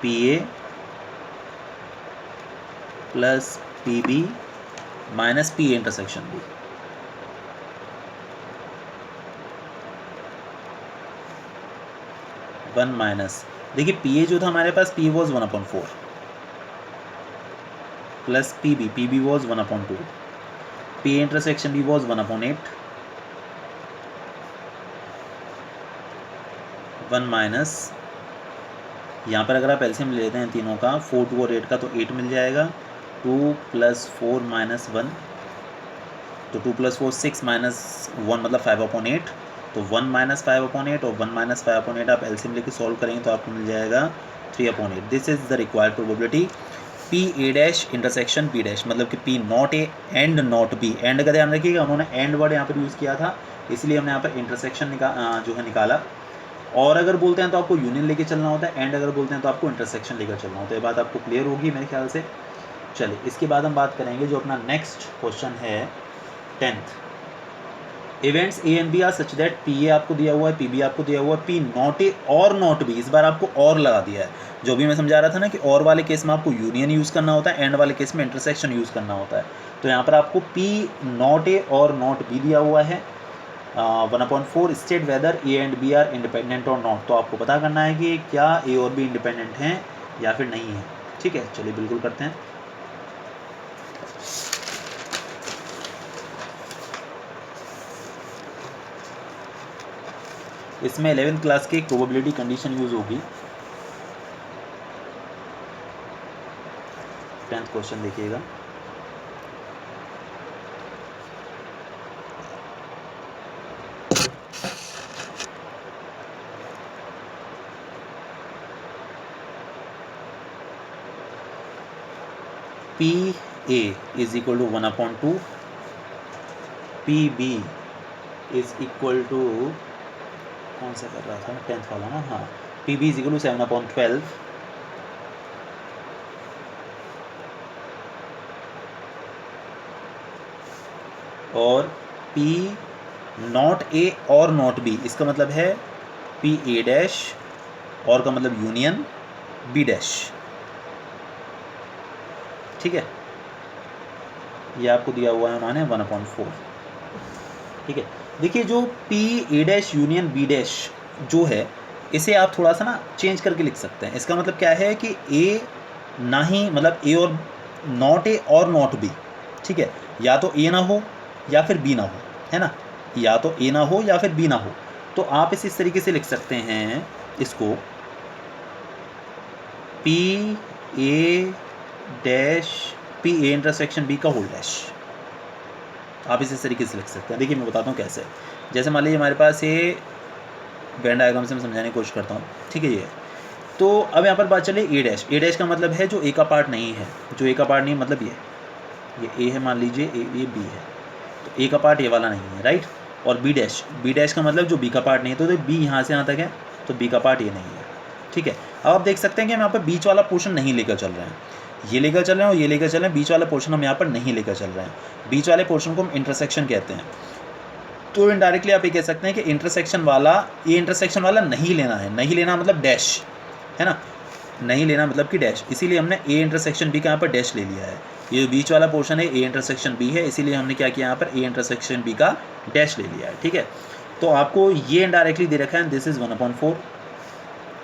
P A plus P B minus P A intersection B. One minus, देखिए पी ए जो था हमारे पास P was 1/4 plus P B was 1/2, P A intersection B was 1/8, 1 minus, यहाँ पर अगर आप एलसीएम ले लेते हैं तीनों का, 4 2 और 8 का, तो 8 मिल जाएगा। 2 + 4 - 1, तो 2 + 4 6 - 1 मतलब 5/8, तो 1 - 5/8 और 1 - 5/8 आप एलसीएम लेके सॉल्व करेंगे तो आपको मिल जाएगा 3/8। This is the required probability P A dash intersection B dash, मतलब कि P not A and not B. And का ध्यान रखिएगा, उन्होंने एंड वर्ड यहाँ पर यूज़ किया था, इसलिए हमने यहाँ पर इंटरसेक्शन जो है निकाला। और अगर बोलते हैं तो आपको यूनियन लेके चलना होता है, एंड अगर बोलते हैं तो आपको इंटरसेक्शन लेकर चलना होता है। ये बात आपको क्लियर होगी मेरे ख्याल से। चलिए इसके बाद हम बात करेंगे जो अपना नेक्स्ट क्वेश्चन है 10th। Events A and B are such that P A आपको दिया हुआ है, पी बी आपको दिया हुआ है, पी नॉट ए और नॉट बी, इस बार आपको और लगा दिया है। जो भी मैं समझा रहा था ना कि और वाले केस में आपको यूनियन यूज़ करना होता है, एंड वाले केस में इंटरसेक्शन यूज़ करना होता है। तो यहाँ पर आपको पी नॉट ए और नॉट बी दिया हुआ है 1/4 state whether A and B are independent और नॉट। तो आपको पता करना है कि क्या ए और बी इंडिपेंडेंट हैं या फिर नहीं है। ठीक है, चलिए बिल्कुल करते हैं। इसमें 11th क्लास की एक प्रोबेबिलिटी कंडीशन यूज़ होगी। 10th क्वेश्चन देखिएगा। P A is equal to 1/2, P B is equal to, कौन सा कर रहा था मैं, 10th वाला ना, हाँ, P B is equal to 7/12 और पी नॉट ए और नॉट बी, इसका मतलब है पी ए डैश और का मतलब यूनियन बी डैश। ठीक है, ये आपको दिया हुआ है उन्होंने 1/4। ठीक है, देखिए जो P A dash union B dash जो है, इसे आप थोड़ा सा ना चेंज करके लिख सकते हैं। इसका मतलब क्या है कि ए ना ही, मतलब ए और नॉट ए और नॉट बी, ठीक है, या तो ए ना हो या फिर बी ना हो, है ना, या तो ए ना हो या फिर बी ना हो। तो आप इस तरीके से लिख सकते हैं इसको, P A dash P A intersection B का होल डैश। आप इस तरीके से लिख सकते हैं। देखिए मैं बताता हूँ कैसे। जैसे मान लीजिए हमारे पास ये वेन डायग्राम से मैं समझाने की कोशिश करता हूँ। ठीक है, ये तो अब यहाँ पर बात चले ए डैश। ए डैश का मतलब है जो ए का पार्ट नहीं है, जो ए का पार्ट नहीं मतलब ये ए है, मान लीजिए ये बी है, तो ए का पार्ट ये वाला नहीं है, राइट। और बी डैश का मतलब जो बी का पार्ट नहीं है, तो बी यहाँ से यहाँ तक है, तो बी का पार्ट ये नहीं है। ठीक है, अब आप देख सकते हैं कि हम यहाँ पर बीच वाला पोर्शन नहीं लेकर चल रहे हैं, ये लेकर चल रहे हैं और ये लेकर चल रहे हैं, बीच वाला पोर्शन हम यहाँ पर नहीं लेकर चल रहे हैं। बीच वाले पोर्शन को हम इंटरसेक्शन कहते हैं। तो इनडायरेक्टली आप ये कह सकते हैं कि इंटरसेक्शन वाला, ये इंटरसेक्शन वाला नहीं लेना है। नहीं लेना मतलब डैश, है ना, नहीं लेना मतलब कि डैश, इसीलिए हमने ए इंटरसेक्शन बी का यहाँ पर डैश ले लिया है। ये बीच वाला पोर्शन है ए इंटरसेक्शन बी है, इसीलिए हमने क्या किया यहाँ पर ए इंटरसेक्शन बी का डैश ले लिया है। ठीक है, तो आपको ये इनडायरेक्टली दे रखा है, दिस इज़ 1/4,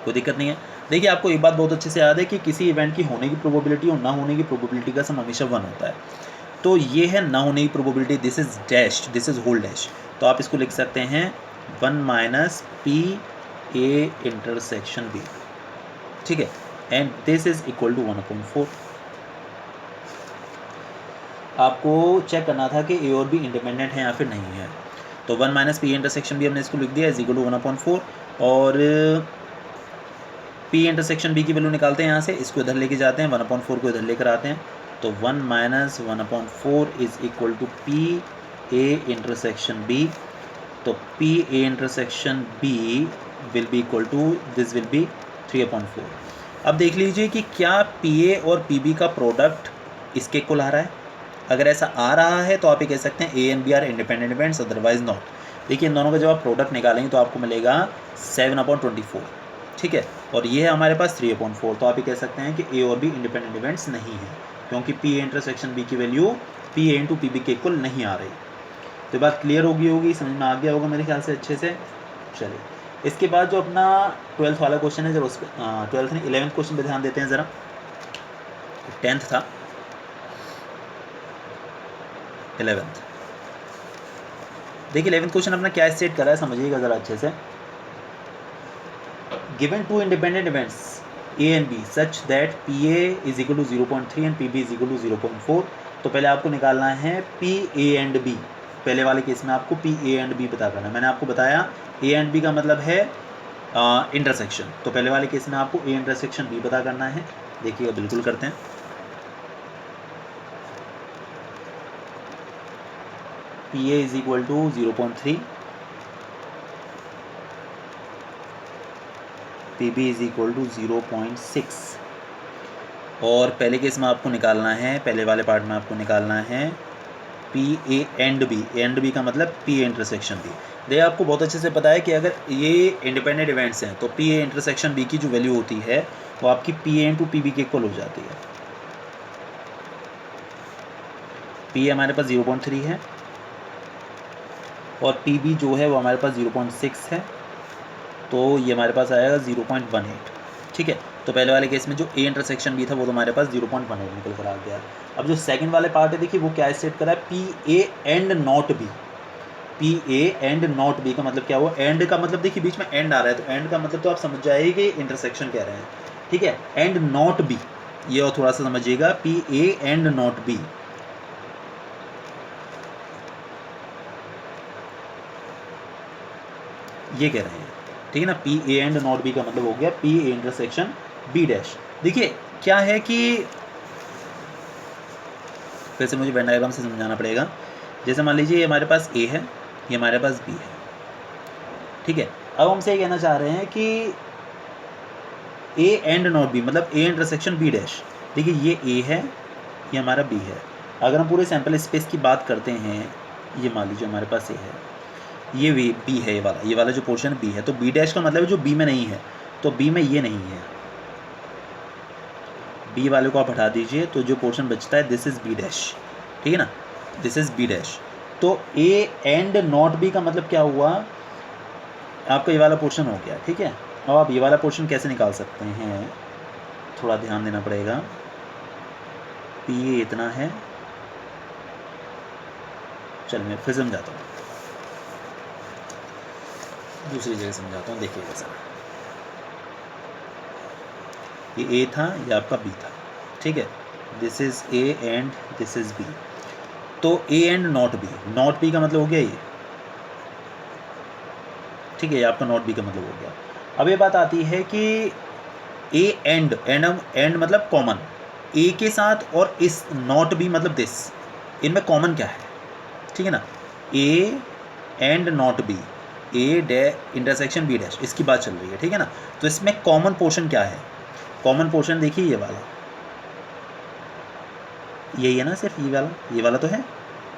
कोई दिक्कत नहीं है। देखिए आपको एक बात बहुत अच्छे से याद है कि किसी इवेंट की होने की प्रोबेबिलिटी और ना होने की प्रोबेबिलिटी का सम हमेशा 1 होता है। तो ये है ना होने की probability, this is dash, this is whole dash. तो आप इसको लिख सकते हैं 1 - पी ए इंटरसेक्शन बी। ठीक है, and this is equal to 1/4। आपको चेक करना था कि ए और बी इंडिपेंडेंट है या फिर नहीं है। तो 1 - पी इंटरसेक्शन बी हमने इसको लिख दिया इज इक्वल टू 1/4, और पी इंटरसेक्शन बी की वैल्यू निकालते हैं यहाँ से, इसको इधर लेके जाते हैं, 1/4 को इधर लेकर आते हैं, तो 1 - 1/4 is equal to P A intersection B. तो P A intersection B will be equal to, this will be 3/4। अब देख लीजिए कि क्या पी ए और पी बी का प्रोडक्ट इसके इक्वल आ रहा है। अगर ऐसा आ रहा है तो आप ये कह सकते हैं A and B are independent events, otherwise not. देखिए इन दोनों का जब आप प्रोडक्ट निकालेंगे तो आपको मिलेगा 7/24। ठीक है, और ये है हमारे पास 3/4। तो आप ये कह सकते हैं कि ए और बी इंडिपेंडेंट इवेंट्स नहीं है, क्योंकि पी ए इंटरसेक्शन बी की value P A into P B के इक्वल नहीं आ रही। तो बात क्लियर होगी, समझ में आ गया होगा मेरे ख्याल से अच्छे से। चलिए इसके बाद जो अपना 12th वाला क्वेश्चन है, जरा उस पर 12th नहीं 11th क्वेश्चन पे ध्यान देते हैं ज़रा। 10th था, 11th। देखिए 11th क्वेश्चन अपना क्या स्टेट कर रहा है, समझिएगा ज़रा अच्छे से। Given two independent events A and B such that P A is equal to 0.3 and P B is equal to 0.4। तो पहले आपको निकालना है पी ए एंड बी। पहले वाले केस में आपको पी ए एंड बी पता करना है। मैंने आपको बताया ए एंड बी का मतलब है इंटरसेक्शन, तो पहले वाले केस में आपको ए इंटरसेक्शन बी पता करना है। देखिएगा बिल्कुल करते हैं। P A is equal to 0.3, P B is equal to 0.6, और पहले केस में आपको निकालना है, पहले वाले पार्ट में आपको निकालना है P A and B. And B का मतलब पी ए इंटरसेक्शन बी। देखिए आपको बहुत अच्छे से पता है कि अगर ये इंडिपेंडेंट इवेंट्स हैं तो पी ए इंटरसेक्शन बी की जो वैल्यू होती है वो आपकी P A into P B के इक्वल हो जाती है। पी ए हमारे पास 0.3 है और पी बी जो है वो हमारे पास 0.6 है, तो ये हमारे पास आएगा 0.18। ठीक है, तो पहले वाले केस में जो ए इंटरसेक्शन बी था वो तो हमारे पास 0.18 निकल कर आ गया। अब जो सेकंड वाले पार्ट है देखिए वो क्या स्टेट कर रहा है, P A and not B. P A and not B का मतलब क्या हुआ, एंड का मतलब देखिए बीच में एंड आ रहा है, तो एंड का मतलब तो आप समझ जाइए कि इंटरसेक्शन कह रहे हैं। ठीक है, एंड नॉट बी, ये और थोड़ा सा समझिएगा, P A and not B. ये कह रहे हैं, ठीक है ना, P A and not B का मतलब हो गया P A intersection B dash. देखिए क्या है कि फिर से मुझे वेन डायग्राम से समझाना पड़ेगा। जैसे मान लीजिए हमारे पास ए है ये हमारे पास बी है, ठीक है। अब हमसे ये कहना चाह रहे हैं कि ए एंड नॉट बी, मतलब ए इंटरसेक्शन बी डैश। देखिए ये ए है, ये हमारा बी है। अगर हम पूरे सैंपल स्पेस की बात करते हैं, ये मान लीजिए हमारे पास ए है, ये बी है, ये वाला जो पोर्शन बी है, तो बी डैश का मतलब है जो बी में नहीं है, तो बी में ये नहीं है, बी वाले को आप हटा दीजिए, तो जो पोर्शन बचता है दिस इज़ बी डैश, ठीक है ना, दिस इज़ बी डैश। तो ए एंड नॉट बी का मतलब क्या हुआ, आपका ये वाला पोर्शन हो गया, ठीक है। अब आप ये वाला पोर्शन कैसे निकाल सकते हैं, थोड़ा ध्यान देना पड़ेगा। पी ए इतना है, चल मैं फिर समझाता हूँ, दूसरी जगह समझाता हूँ, देखिए कैसा। ये ए था, ये आपका बी था, ठीक है, this is A and this is B. तो ए एंड नॉट बी का मतलब हो गया ये, ठीक है, ये आपका नॉट बी का मतलब हो गया। अब ये बात आती है कि ए एंड मतलब कॉमन, ए के साथ और इस नॉट बी मतलब दिस, इनमें कॉमन क्या है, ठीक है ना, A and not B, A डे इंटरसेक्शन बी डैश, इसकी बात चल रही है, ठीक है ना। तो इसमें कॉमन पोर्शन क्या है, कॉमन पोर्शन देखिए ये वाला, यही है ना, सिर्फ ये वाला तो है,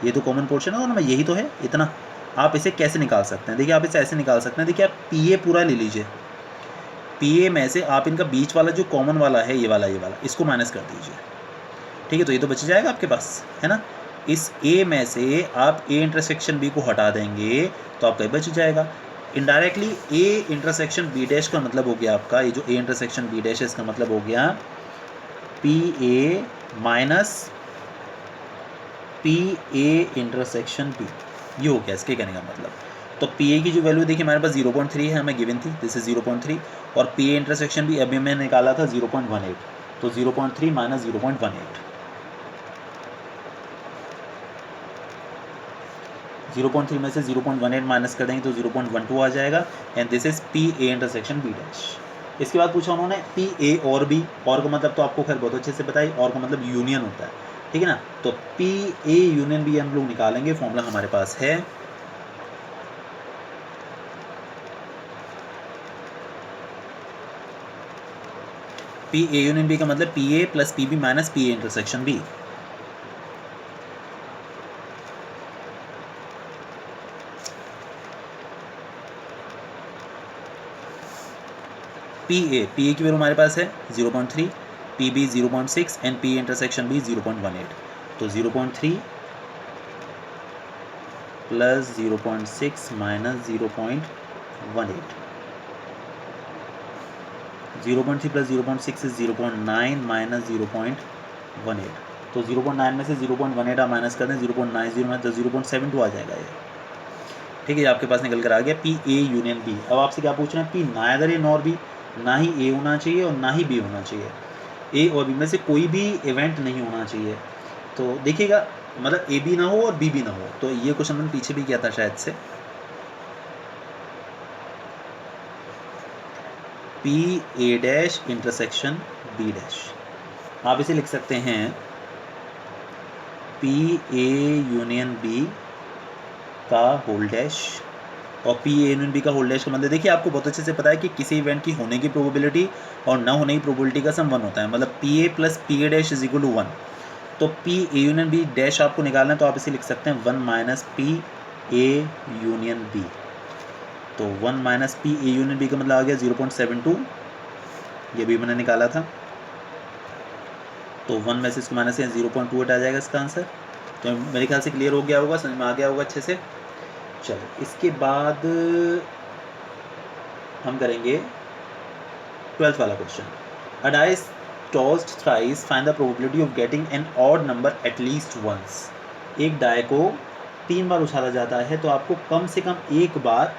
ये तो कॉमन पोर्शन है, और ना यही तो है इतना। आप इसे कैसे निकाल सकते हैं, देखिए आप इसे ऐसे निकाल सकते हैं, देखिए आप पी ए पूरा ले लीजिए, पी ए में से आप इनका बीच वाला जो कॉमन वाला है, ये वाला इसको माइनस कर दीजिए, ठीक है, तो ये तो बच जाएगा आपके पास, है ना। इस ए में से आप ए इंटरसेक्शन बी को हटा देंगे तो आपका बच जाएगा। Indirectly A intersection B dash का मतलब हो गया आपका, ये जो ए इंटरसेक्शन बी डैश है इसका मतलब हो गया P A minus P A intersection B, ये हो गया इसके कहने का मतलब। तो पी ए की जो वैल्यू देखिए हमारे पास 0.3 है, हमें गिवन थी, दिस इज 0.3, और पी ए इंटरसेक्शन भी अभी मैंने निकाला था 0.18, तो 0.3 माइनस 0.18, 0.3 में से 0.18 माइनस कर देंगे तो 0.12 आ जाएगा, and this is P A intersection B dash. इसके बाद पूछा उन्होंने पी ए और बी, और का मतलब तो आपको खैर बहुत अच्छे से पता है, और का मतलब यूनियन होता है, ठीक है ना। तो पी ए यूनियन बी हम लोग निकालेंगे, फॉर्मूला हमारे पास है पी ए यूनियन बी का मतलब P A plus P B minus P A intersection B. P A की वैल्यू हमारे पास है 0.3, P B 0.6 and P intersection B 0.18, तो 0.3 plus 0.6 minus 0.18, 0.3 plus 0.6 is 0.9 minus 0.18, तो 0.9 में से 0.18 आप माइनस कर दें, 0.90 में तो 0.72 आ जाएगा ये, ठीक है, आपके पास निकल कर आ गया पी ए यूनियन बी। अब आपसे क्या पूछ रहे हैं, P neither A nor be, ना ही ए होना चाहिए और ना ही बी होना चाहिए, ए और बी में से कोई भी इवेंट नहीं होना चाहिए। तो देखिएगा मतलब ए बी ना हो और बी ना हो, तो ये क्वेश्चन मैंने पीछे भी किया था शायद से, P A dash intersection B dash, आप इसे लिख सकते हैं पी ए यूनियन बी का होल डैश, और पी ए यूनियन बी का होल डैश का मतलब देखिए आपको बहुत अच्छे से पता है कि किसी इवेंट की होने की प्रोबेबिलिटी और ना होने की प्रोबेबिलिटी का सम 1 होता है, मतलब P A plus P A dash is equal to 1। तो P A union B dash आपको निकालना है, तो आप इसे लिख सकते हैं 1 minus P A union B, तो 1 minus P A union B का मतलब आ गया 0.72, ये भी मैंने निकाला था, तो 1 में से इसको माइनस 0.28 आ जाएगा इसका आंसर। तो मेरे ख्याल से क्लियर हो गया होगा, समझ में आ गया होगा अच्छे से। चलो इसके बाद हम करेंगे 12th वाला question, a dice tossed thrice find the probability of getting an odd number at least once. एक डाय को 3 बार उछाला जाता है तो आपको कम से कम एक बार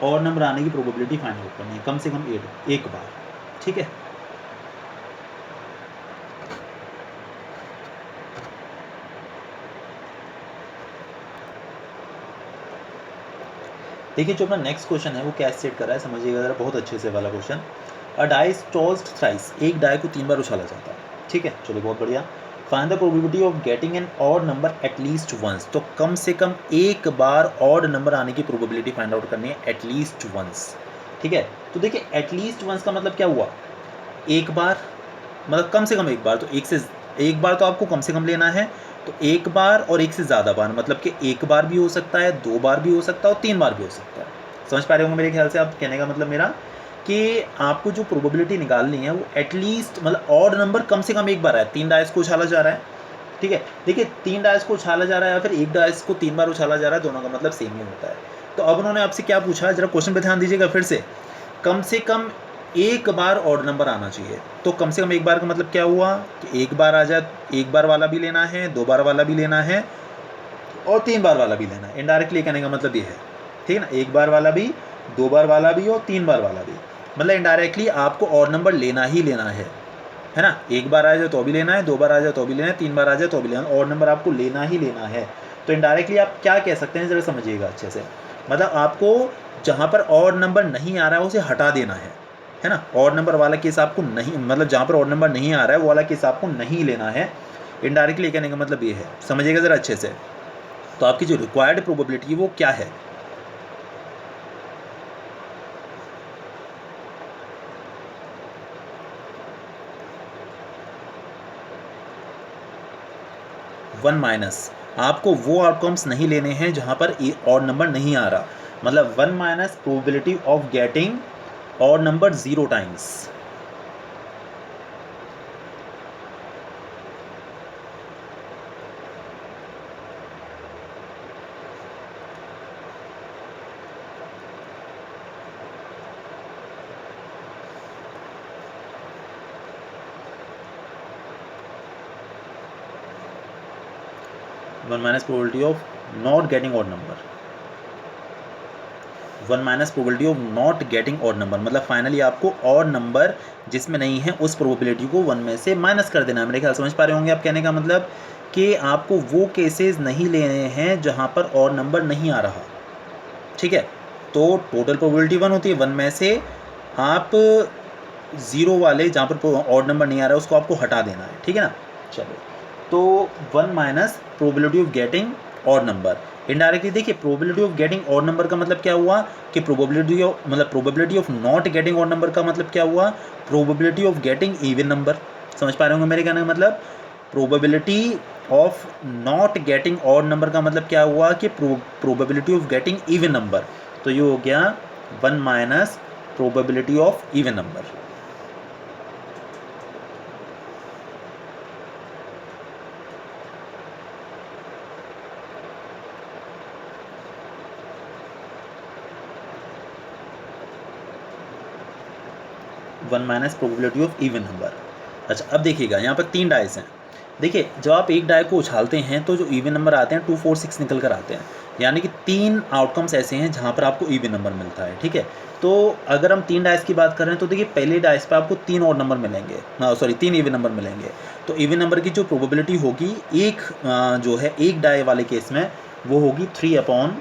ऑड नंबर आने की प्रोबेबिलिटी फाइंड आउट करनी है, कम से कम एक बार, ठीक है। देखिए जो अपना नेक्स्ट क्वेश्चन है वो क्या स्टेट कर रहा है, समझिएगा ज़रा बहुत अच्छे से वाला question. A dice tossed thrice, एक डाय को 3 बार उछाला जाता है, ठीक है, चलिए बहुत बढ़िया। Find the probability of getting an odd number at least once. तो कम से कम एक बार ऑड नंबर आने की प्रोबेबिलिटी फाइंड आउट करनी है, एटलीस्ट वंस। ठीक है, तो देखिए एटलीस्ट वंस का मतलब क्या हुआ, एक बार, मतलब कम से कम एक बार। तो एक बार तो आपको कम से कम लेना है, तो एक बार और एक से ज़्यादा बार, मतलब कि एक बार भी हो सकता है, 2 बार भी हो सकता है और 3 बार भी हो सकता है। समझ पा रहे होंगे मेरे ख्याल से आप, कहने का मतलब मेरा कि आपको जो प्रोबेबिलिटी निकालनी है वो एटलीस्ट, मतलब ऑड नंबर कम से कम एक बार आए। 3 डाइस को उछाला जा रहा है, ठीक है, देखिए 3 डाइस को उछाला जा रहा है या फिर एक डाइस को 3 बार उछाला जा रहा है, दोनों का मतलब सेम ही होता है। तो अब उन्होंने आपसे क्या पूछा, जरा क्वेश्चन पे ध्यान दीजिएगा फिर से कम एक बार ऑड नंबर आना चाहिए। तो कम से कम एक बार का मतलब क्या हुआ कि एक बार आ जाए, एक बार वाला भी लेना है, 2 बार वाला भी लेना है और 3 बार वाला भी लेना है। इनडायरेक्टली कहने का मतलब ये है, ठीक है ना, एक बार वाला भी, 2 बार वाला भी और 3 बार वाला भी, मतलब इनडायरेक्टली आपको ऑड नंबर लेना ही लेना है ना। एक बार आ जाए तो भी लेना है, 2 बार आ जाए तो भी लेना है, 3 बार आ जाए तो भी लेना है, ऑड नंबर आपको लेना ही लेना है। तो इनडायरेक्टली आप क्या कह सकते हैं, ज़रा समझिएगा अच्छे से, मतलब आपको जहाँ पर ऑड नंबर नहीं आ रहा है उसे हटा देना है ना। ऑड नंबर वाला केस आपको नहीं, मतलब जहाँ पर ऑड नंबर नहीं आ रहा है वो वाला केस आपको नहीं लेना है। इनडायरेक्टली कहने का मतलब ये है, समझिएगा ज़रा अच्छे से। तो आपकी जो रिक्वायर्ड प्रोबेबिलिटी है वो क्या है, वन माइनस, आपको वो आउटकम्स नहीं लेने हैं जहाँ पर ऑड नंबर नहीं आ रहा, मतलब 1 minus probability of getting odd number 0 times. 1 minus probability of not getting odd number, 1 minus probability of not getting odd number, मतलब फाइनली आपको ऑड नंबर जिसमें नहीं है उस प्रोबेबिलिटी को 1 में से माइनस कर देना है। मेरे ख्याल समझ पा रहे होंगे आप, कहने का मतलब कि आपको वो केसेस नहीं लेने हैं जहाँ पर ऑड नंबर नहीं आ रहा, ठीक है। तो टोटल प्रोबेबिलिटी 1 होती है, 1 में से आप 0 वाले जहाँ पर ऑड नंबर नहीं आ रहा है उसको आपको हटा देना है, ठीक है ना। चलो, तो 1 minus probability of getting odd number, indirectly देखिए probability of getting odd number का मतलब क्या हुआ कि प्रोबेबिलिटी ऑफ, मतलब probability of not getting odd number का मतलब क्या हुआ, probability of getting even number. समझ पा रहे होंगे मेरे कहने का मतलब, probability of not getting odd number का मतलब क्या हुआ कि probability of getting even number. तो ये हो गया 1 minus probability of even number. One minus probability of even number. अच्छा, अब देखिएगा यहाँ पर 3 डाइस हैं। देखिए जब आप एक डाई को उछालते हैं तो जो इवन नंबर आते हैं 2, 4, 6 निकल कर आते हैं, यानी कि 3 आउटकम्स ऐसे हैं जहाँ पर आपको इवन नंबर मिलता है, ठीक है। तो अगर हम 3 डाइस की बात कर रहे हैं तो देखिए पहले डाइस पर आपको 3 ऑड नंबर मिलेंगे, सॉरी 3 इवन नंबर मिलेंगे। तो इवन नंबर की जो प्रोबेबिलिटी होगी एक जो है एक डाई वाले केस में वो होगी 3/6,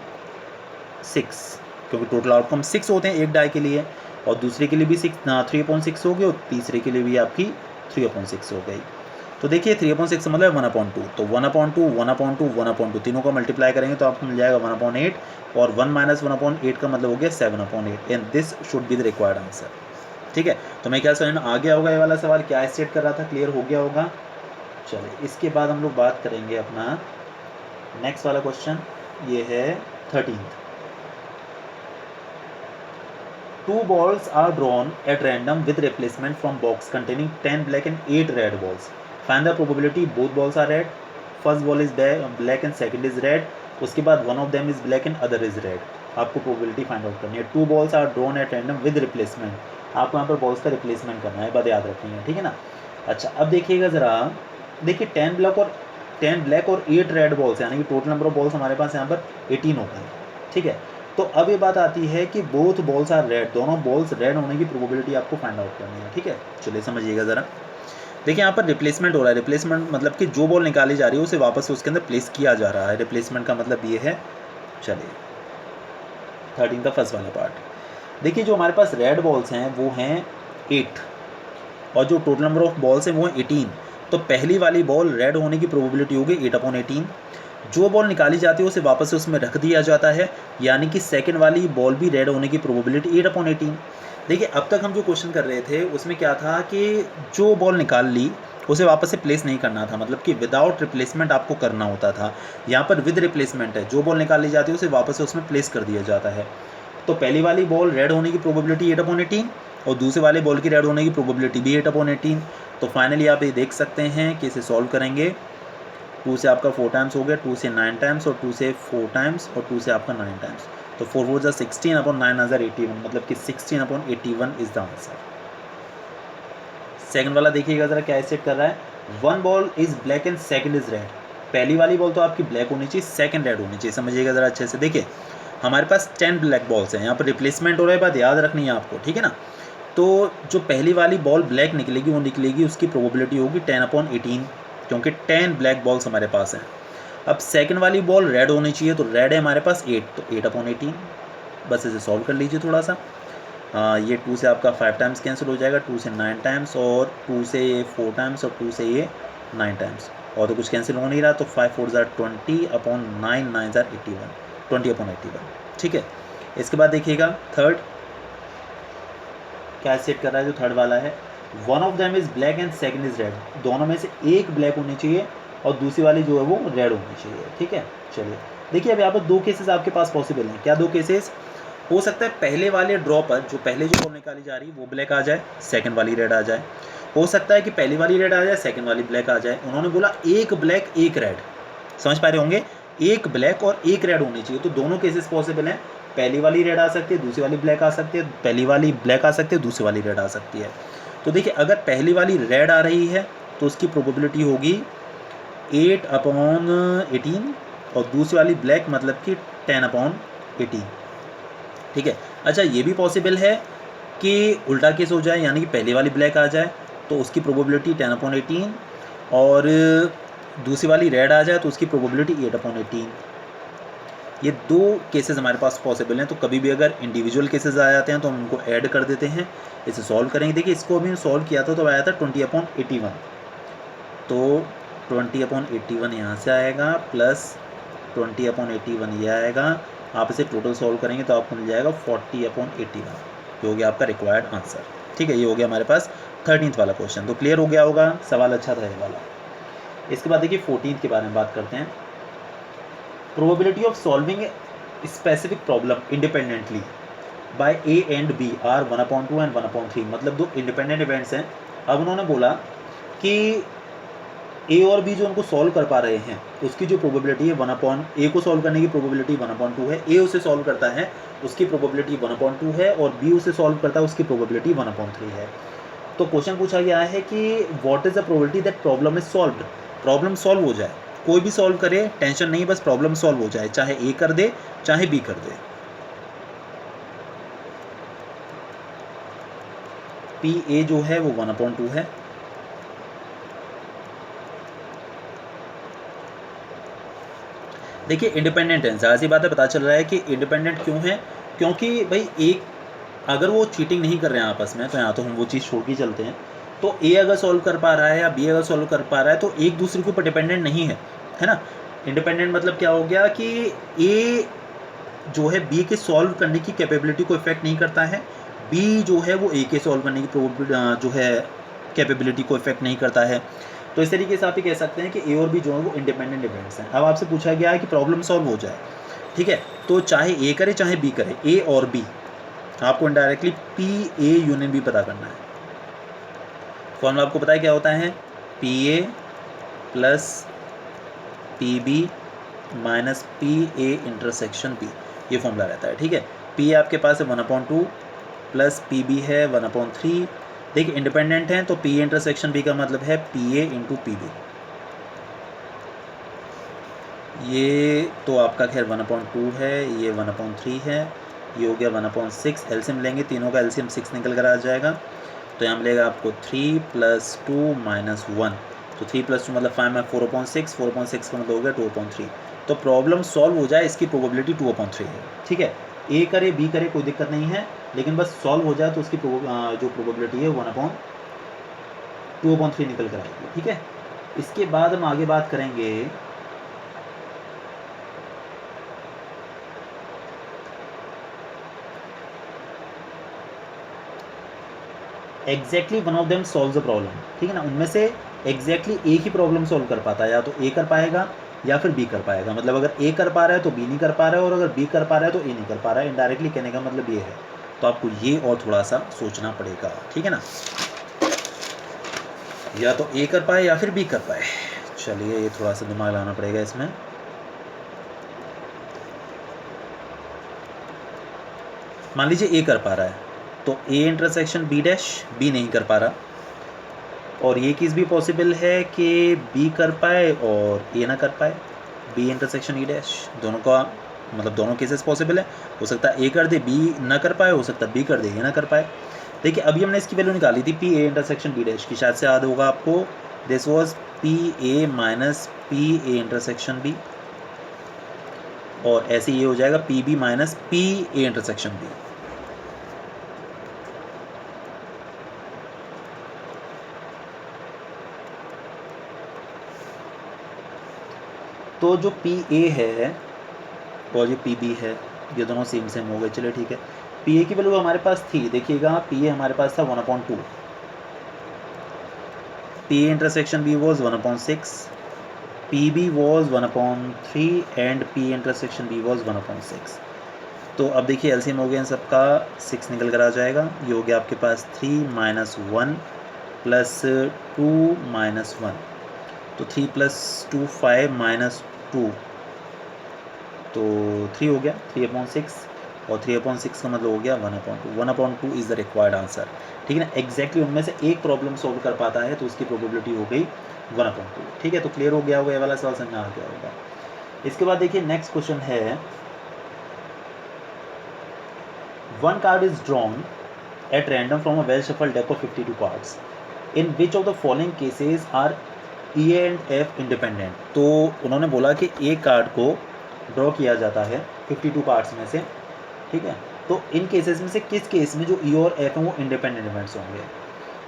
क्योंकि टोटल आउटकम 6 होते हैं एक डाई के लिए, और दूसरे के लिए भी 3/6 होगी, और तीसरे के लिए भी आपकी 3/6 हो गई। तो देखिए 3/6 मतलब 1/2, तो 1/2, 1/2, 1/2 तीनों का मल्टीप्लाई करेंगे तो आपको मिल जाएगा 1/8, और 1 माइनस 1/8 का मतलब हो गया 7/8, and this should be the required answer, ठीक है। तो मैं क्या समझ में आ गया होगा ये वाला सवाल क्या स्टेट कर रहा था, क्लियर हो गया होगा। चलिए इसके बाद हम लोग बात करेंगे अपना नेक्स्ट वाला क्वेश्चन, ये है 13th। 2 balls are drawn at random with replacement from box containing 10 black and 8 red balls. Find the probability both balls are red. First ball is black and second is red. उसके बाद one of them is black and other is red. आपको probability find out करनी है। 2 balls are drawn at random with replacement. आपको यहाँ पर balls का replacement करना है, बात याद रखनी है, ठीक है ना। अच्छा अब देखिएगा ज़रा, देखिए 10 ब्लैक और 8 रेड बॉल्स, यानी कि टोटल नंबर ऑफ बॉल्स हमारे पास यहाँ पर 18 हो गए, ठीक है। तो अब ये बात आती है कि बोथ बॉल्स आर रेड, दोनों बॉल्स रेड होने की प्रोबेबिलिटी आपको फाइंड आउट करनी है, ठीक है। चलिए समझिएगा ज़रा, देखिए यहाँ पर रिप्लेसमेंट हो रहा है। रिप्लेसमेंट मतलब कि जो बॉल निकाली जा रही है उसे वापस उसके अंदर प्लेस किया जा रहा है। रिप्लेसमेंट का मतलब ये है। चलिए 13 का फर्स्ट वाला पार्ट देखिए, जो हमारे पास रेड बॉल्स हैं वो हैं 8, और जो टोटल नंबर ऑफ बॉल्स हैं वो हैं 18। तो पहली वाली बॉल रेड होने की प्रोबेबिलिटी होगी 8/18। जो बॉल निकाली जाती है उसे वापस से उसमें रख दिया जाता है, यानी कि सेकंड वाली बॉल भी रेड होने की प्रोबेबिलिटी 8/18। देखिए अब तक हम जो क्वेश्चन कर रहे थे उसमें क्या था कि जो बॉल निकाल ली उसे वापस से प्लेस नहीं करना था, मतलब कि विदाउट रिप्लेसमेंट आपको करना होता था। यहाँ पर विद रिप्लेसमेंट है, जो बॉल निकाल ली जाती है उसे वापस से उसमें प्लेस कर दिया जाता है। तो पहली वाली बॉल रेड होने की प्रोबेबिलिटी 8/18 और दूसरे वाले बॉल की रेड होने की प्रोबेबिलिटी भी 8/18। तो फाइनली आप ये देख सकते हैं कि इसे सॉल्व करेंगे, 2 से आपका 4 टाइम्स हो गया, 2 से 9 टाइम्स और 2 से 4 टाइम्स और 2 से आपका 9 टाइम्स। तो 4 4 16/9 मतलब कि 16/81 इज द आंसर। सेकंड वाला देखिएगा जरा क्या सेट कर रहा है, 1 ball is black and second is red. पहली वाली बॉल तो आपकी ब्लैक होनी चाहिए, सेकंड रेड होनी चाहिए। समझिएगा जरा अच्छे से। देखिए हमारे पास 10 ब्लैक बॉल्स हैं, यहाँ पर रिप्लेसमेंट हो रहा है, बात याद रखनी है आपको, ठीक है ना। तो जो पहली वाली बॉल ब्लैक निकलेगी वो निकलेगी, उसकी प्रोबेबिलिटी होगी 10/18, क्योंकि 10 ब्लैक बॉल्स हमारे पास हैं। अब सेकंड वाली बॉल रेड होनी चाहिए, तो रेड है हमारे पास 8, तो 8/18। बस इसे सॉल्व कर लीजिए थोड़ा सा। ये 2 से आपका 5 टाइम्स कैंसिल हो जाएगा, 2 से 9 टाइम्स और 2 से ये 4 टाइम्स और 2 से ये 9 टाइम्स, और तो कुछ कैंसिल हो नहीं रहा। तो 5 4 20/9, 9 81, 20/81, ठीक है। इसके बाद देखिएगा थर्ड क्या सेट कर रहा है, जो थर्ड वाला है, 1 of them is black and second is red. दोनों में से एक ब्लैक होनी चाहिए और दूसरी वाली जो है वो रेड होनी चाहिए, ठीक है। चलिए देखिए अब यहाँ पर 2 केसेस आपके पास पॉसिबल हैं। क्या 2 केसेस हो सकता है, पहले वाले ड्रॉ पर जो पहले जो बॉल निकाली जा रही है वो ब्लैक आ जाए, सेकंड वाली रेड आ जाए। हो सकता है कि पहली वाली रेड आ जाए, सेकंड वाली ब्लैक आ जाए। उन्होंने बोला एक ब्लैक एक रेड, समझ पा रहे होंगे, एक ब्लैक और एक रेड होनी चाहिए। तो दोनों केसेस पॉसिबल हैं, पहली वाली रेड आ सकती है, दूसरी वाली ब्लैक आ सकती है, पहली वाली ब्लैक आ सकती है, दूसरी वाली रेड आ सकती है। तो देखिए अगर पहली वाली रेड आ रही है तो उसकी प्रोबेबिलिटी होगी 8/18 और दूसरी वाली ब्लैक मतलब कि 10/18, ठीक है। अच्छा ये भी पॉसिबल है कि उल्टा केस हो जाए, यानी कि पहली वाली ब्लैक आ जाए तो उसकी प्रोबेबिलिटी 10/18 और दूसरी वाली रेड आ जाए तो उसकी प्रोबेबिलिटी 8/18। ये 2 केसेस हमारे पास पॉसिबल हैं। तो कभी भी अगर इंडिविजुअल केसेस आ जाते हैं तो हम उनको ऐड कर देते हैं, इसे सॉल्व करेंगे। देखिए इसको अभी सॉल्व किया था तो आया था 20/81, तो 20/81 यहाँ से आएगा प्लस 20/81 ये आएगा। आप इसे टोटल सॉल्व करेंगे तो आपको मिल जाएगा 40/81। ये हो गया आपका रिक्वायर्ड आंसर, ठीक है। ये हो गया हमारे पास 13th वाला क्वेश्चन। तो क्लियर हो गया होगा, सवाल अच्छा था ये वाला। इसके बाद देखिए 14th के बारे में बात करते हैं। Probability of solving specific problem independently by A and B are 1/2 and 1/3, मतलब 2 इंडिपेंडेंट इवेंट्स हैं। अब उन्होंने बोला कि ए और बी जो उनको सॉल्व कर पा रहे हैं उसकी जो प्रोबेबिलिटी है 1/ए को सॉल्व करने की प्रोबेबिलिटी 1/2 है, ए उसे सॉल्व करता है उसकी प्रोबेबिलिटी 1/2 है और बी उसे सॉल्व करता है उसकी प्रोबेबिलिटी 1/3 है। तो क्वेश्चन पूछा गया है कि what is the probability that problem is solved, problem solve हो जाए, कोई भी सॉल्व करे टेंशन नहीं, बस प्रॉब्लम सॉल्व हो जाए, चाहे ए कर दे चाहे बी कर दे। पी ए जो है वो 1/2 है, देखिए इंडिपेंडेंट है, ज़ाहिर सी बात है पता चल रहा है कि इंडिपेंडेंट क्यों है, क्योंकि भाई एक अगर वो चीटिंग नहीं कर रहे हैं आपस में तो यहाँ तो हम वो चीज़ छोड़ के चलते हैं। तो ए अगर सॉल्व कर पा रहा है या बी अगर सॉल्व कर पा रहा है तो एक दूसरे के ऊपर डिपेंडेंट नहीं है ना। इंडिपेंडेंट मतलब क्या हो गया कि ए जो है बी के सॉल्व करने की कैपेबिलिटी को इफेक्ट नहीं करता है, बी जो है वो ए के सॉल्व करने की जो है कैपेबिलिटी को इफेक्ट नहीं करता है। तो इस तरीके से आप ये कह सकते हैं कि ए और बी जो है वो इंडिपेंडेंट इवेंट्स हैं। अब आपसे पूछा गया है कि प्रॉब्लम सॉल्व हो जाए, ठीक है, तो चाहे ए करे चाहे बी करे, ए और बी, आपको indirectly P A union B पता करना है। फॉर्मूला आपको पता है क्या होता है, P A plus P B minus P A intersection B, ये फॉर्मूला रहता है, ठीक है। पी आपके पास है 1/2 प्लस पी बी है 1/3। देखिए इंडिपेंडेंट हैं तो पी इंटरसेक्शन बी का मतलब है P A into P B. ये तो आपका खैर 1/2 है, ये 1/3 है, ये हो गया 1/6। एलसीएम लेंगे, तीनों का एलसीएम 6 निकल कर आ जाएगा। तो यहाँ मिलेगा आपको 3 + 2 - 1, तो 3 + 2 मतलब 5 - 4/6, 4/6 का मतलब हो गया 2/3। तो प्रॉब्लम सॉल्व हो जाए इसकी प्रोबेबिलिटी 2/3 है, ठीक है। ए करे बी करे कोई दिक्कत नहीं है, लेकिन बस सॉल्व हो जाए तो उसकी जो प्रोबेबिलिटी है 2/3 निकल कर आएगी, ठीक है। इसके बाद हम आगे बात करेंगे exactly one of them solve the problem, ठीक है ना। उनमें से एग्जैक्टली एक ही प्रॉब्लम सॉल्व कर पाता है, या तो ए कर पाएगा या फिर बी कर पाएगा। मतलब अगर ए कर पा रहा है तो बी नहीं कर पा रहा है, और अगर बी कर पा रहा है तो ए नहीं कर पा रहा है। इनडायरेक्टली कहने का मतलब ये है। तो आपको ये और थोड़ा सा सोचना पड़ेगा, ठीक है ना। या तो ए कर पाए या फिर बी कर पाए। चलिए ये थोड़ा सा दिमाग लाना पड़ेगा इसमें। मान लीजिए ए कर पा रहा है तो A intersection B dash, B नहीं कर पा रहा। और ये केस भी पॉसिबल है कि बी कर पाए और ए ना कर पाए, बी इंटरसेक्शन ई डैश। दोनों का मतलब दोनों केसेस पॉसिबल है। हो सकता है ए कर दे बी ना कर पाए, हो सकता है बी कर दे ए ना कर पाए। देखिए अभी हमने इसकी वैल्यू निकाली थी P A intersection B dash की, शायद से याद होगा आपको। This was P A minus P A intersection B, और ऐसे ये हो जाएगा P B minus P A intersection B. तो जो पी ए है और ये पी बी है, ये दोनों सेम सेम हो गए। चलिए ठीक है। पी ए की वैल्यू हमारे पास थी, देखिएगा पी ए हमारे पास था 1/2, P A intersection B was 1/6, P B was 1/3 and P intersection B was 1/6। तो अब देखिए एलसीएम हो गया इन सबका, 6 निकल कर आ जाएगा। ये हो गया आपके पास 3 - 1 प्लस 2 - 1, तो 3 + 2 5 - 2, तो 3 हो गया 3/6, और 3/6 का मतलब हो गया 1/2। 1/2 इज़ द रिक्वायर्ड आंसर, ठीक है ना। एग्जैक्टली उनमें से एक प्रॉब्लम सॉल्व कर पाता है तो उसकी प्रोबेबिलिटी हो गई 1/2, ठीक है। तो क्लियर हो गया होगा, ये वाला सवाल समझ में आ गया होगा। इसके बाद देखिए नेक्स्ट क्वेश्चन है, one card is drawn at random from a well shuffled deck of 52 cards, in which of the following cases R E and F independent. तो उन्होंने बोला कि एक कार्ड को ड्रॉ किया जाता है 52 कार्ड्स में से, ठीक है। तो इन केसेस में से किस केस में जो ई और एफ हैं वो इंडिपेंडेंट इवेंट्स होंगे।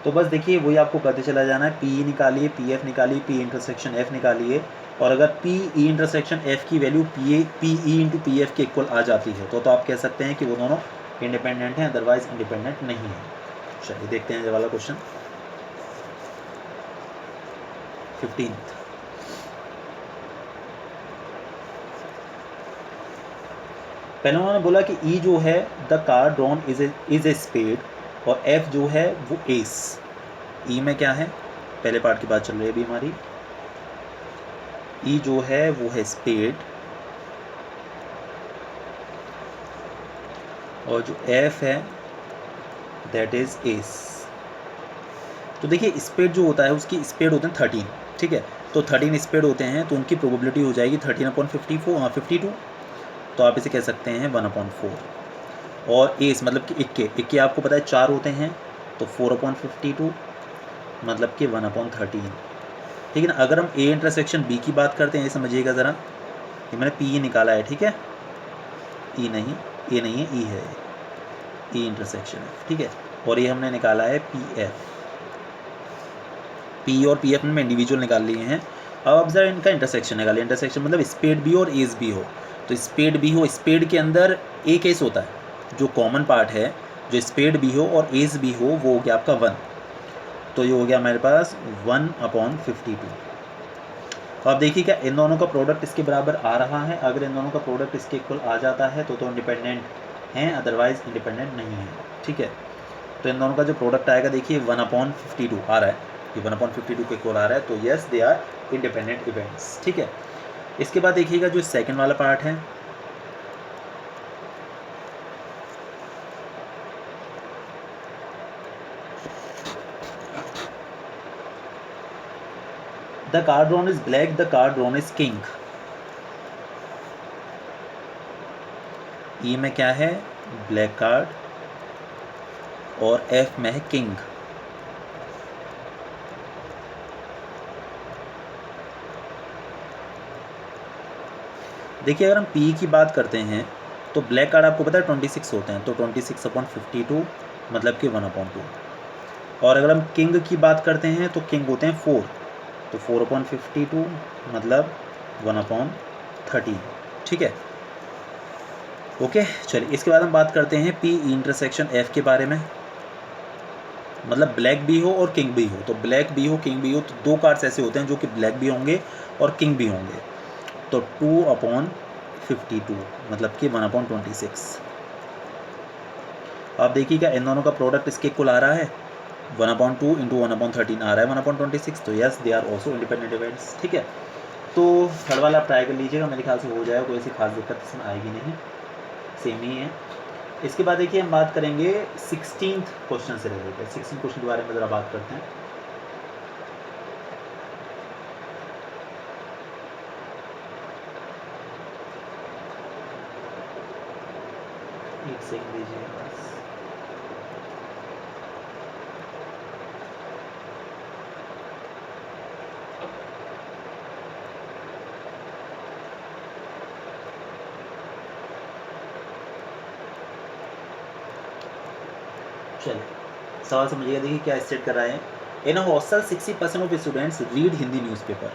तो बस देखिए वही आपको करते चला जाना है। पी निकालिए, पी एफ निकालिए, पी इंटरसेक्शन एफ निकालिए, और अगर पी ई इंटरसेक्शन एफ की value P E into P F के इक्वल आ जाती है तो आप कह सकते हैं कि वो दोनों इंडिपेंडेंट हैं, अदरवाइज इंडिपेंडेंट नहीं है। चलिए देखते हैं ये वाला क्वेश्चन 15th। पहले उन्होंने बोला कि ई जो है the card drawn is a spade, और एफ जो है वो एस। ई में क्या है, पहले पार्ट की बात चल रही है अभी हमारी। ई जो है वो है स्पेड, और जो एफ है दैट इज एस। तो देखिए स्पेड जो होता है उसकी स्पेड होते हैं 13, ठीक है। तो 13 स्पेड होते हैं तो उनकी प्रोबेबिलिटी हो जाएगी 13/52। तो आप इसे कह सकते हैं 1/4। और एस मतलब कि इक्के आपको पता है 4 होते हैं, तो 4/52 मतलब कि 1/13, ठीक है ना। अगर हम ए इंटरसेक्शन बी की बात करते हैं, ये समझिएगा ज़रा, ये मैंने पी निकाला है, ठीक है। ई नहीं, ए नहीं है, ई है, ई इंटरसेक्शन एफ, ठीक है। और ये हमने निकाला है पी एफ। पी और पी एफ में इंडिविजुअल निकाल लिए हैं। अब आप ज़रा इनका इंटरसेक्शन निकालिए। इंटरसेक्शन मतलब स्पेड बी और एस बी हो। तो स्पेड बी हो, स्पेड के अंदर ए केस होता है जो कॉमन पार्ट है, जो स्पेड बी हो और एस बी हो वो हो गया आपका 1। तो ये हो गया हमारे पास 1/52। तो आप देखिए क्या इन दोनों का प्रोडक्ट इसके बराबर आ रहा है। अगर इन दोनों का प्रोडक्ट इसके इक्वल आ जाता है तो इंडिपेंडेंट हैं, अदरवाइज इंडिपेंडेंट नहीं है, ठीक है। तो इन दोनों का जो प्रोडक्ट आएगा देखिए 1/52 आ रहा है, ये 1/52 के इक्वल आ रहा है, तो yes they are independent events, ठीक है। इसके बाद देखिएगा जो सेकंड वाला पार्ट है, the card drawn is black, the card drawn is king. E में क्या है, ब्लैक कार्ड, और एफ में है किंग। देखिए अगर हम पी की बात करते हैं तो ब्लैक कार्ड आपको पता है 26 होते हैं, तो 26/52 मतलब कि 1/2। और अगर हम किंग की बात करते हैं तो किंग होते हैं 4, तो 4/52 मतलब 1/30, ठीक है। ओके, चलिए इसके बाद हम बात करते हैं पी इंटरसेक्शन एफ के बारे में। मतलब ब्लैक भी हो और किंग भी हो, तो ब्लैक भी हो किंग भी हो, तो दो कार्ड्स ऐसे होते हैं जो कि ब्लैक भी होंगे और किंग भी होंगे। तो 2/52 मतलब कि 1/26। आप देखिएगा इन दोनों का प्रोडक्ट इसके इक्वल आ रहा है, 1/2 इंटू 1/13 आ रहा है 1/26। तो yes they are also independent events, ठीक है। तो थर्ड वाला आप ट्राई कर लीजिएगा, मेरे ख्याल से हो जाएगा, कोई ऐसी खास दिक्कत इसमें आएगी नहीं, सेम ही है। इसके बाद देखिए हम बात करेंगे 16th क्वेश्चन से रिलेटेड। 16th क्वेश्चन के बारे में ज़रा बात करते हैं। एक सेकंड दीजिए बस। चलिए सवाल समझिएगा, देखिए क्या स्टेट कर रहा है। In hostel 60% of students read Hindi newspaper.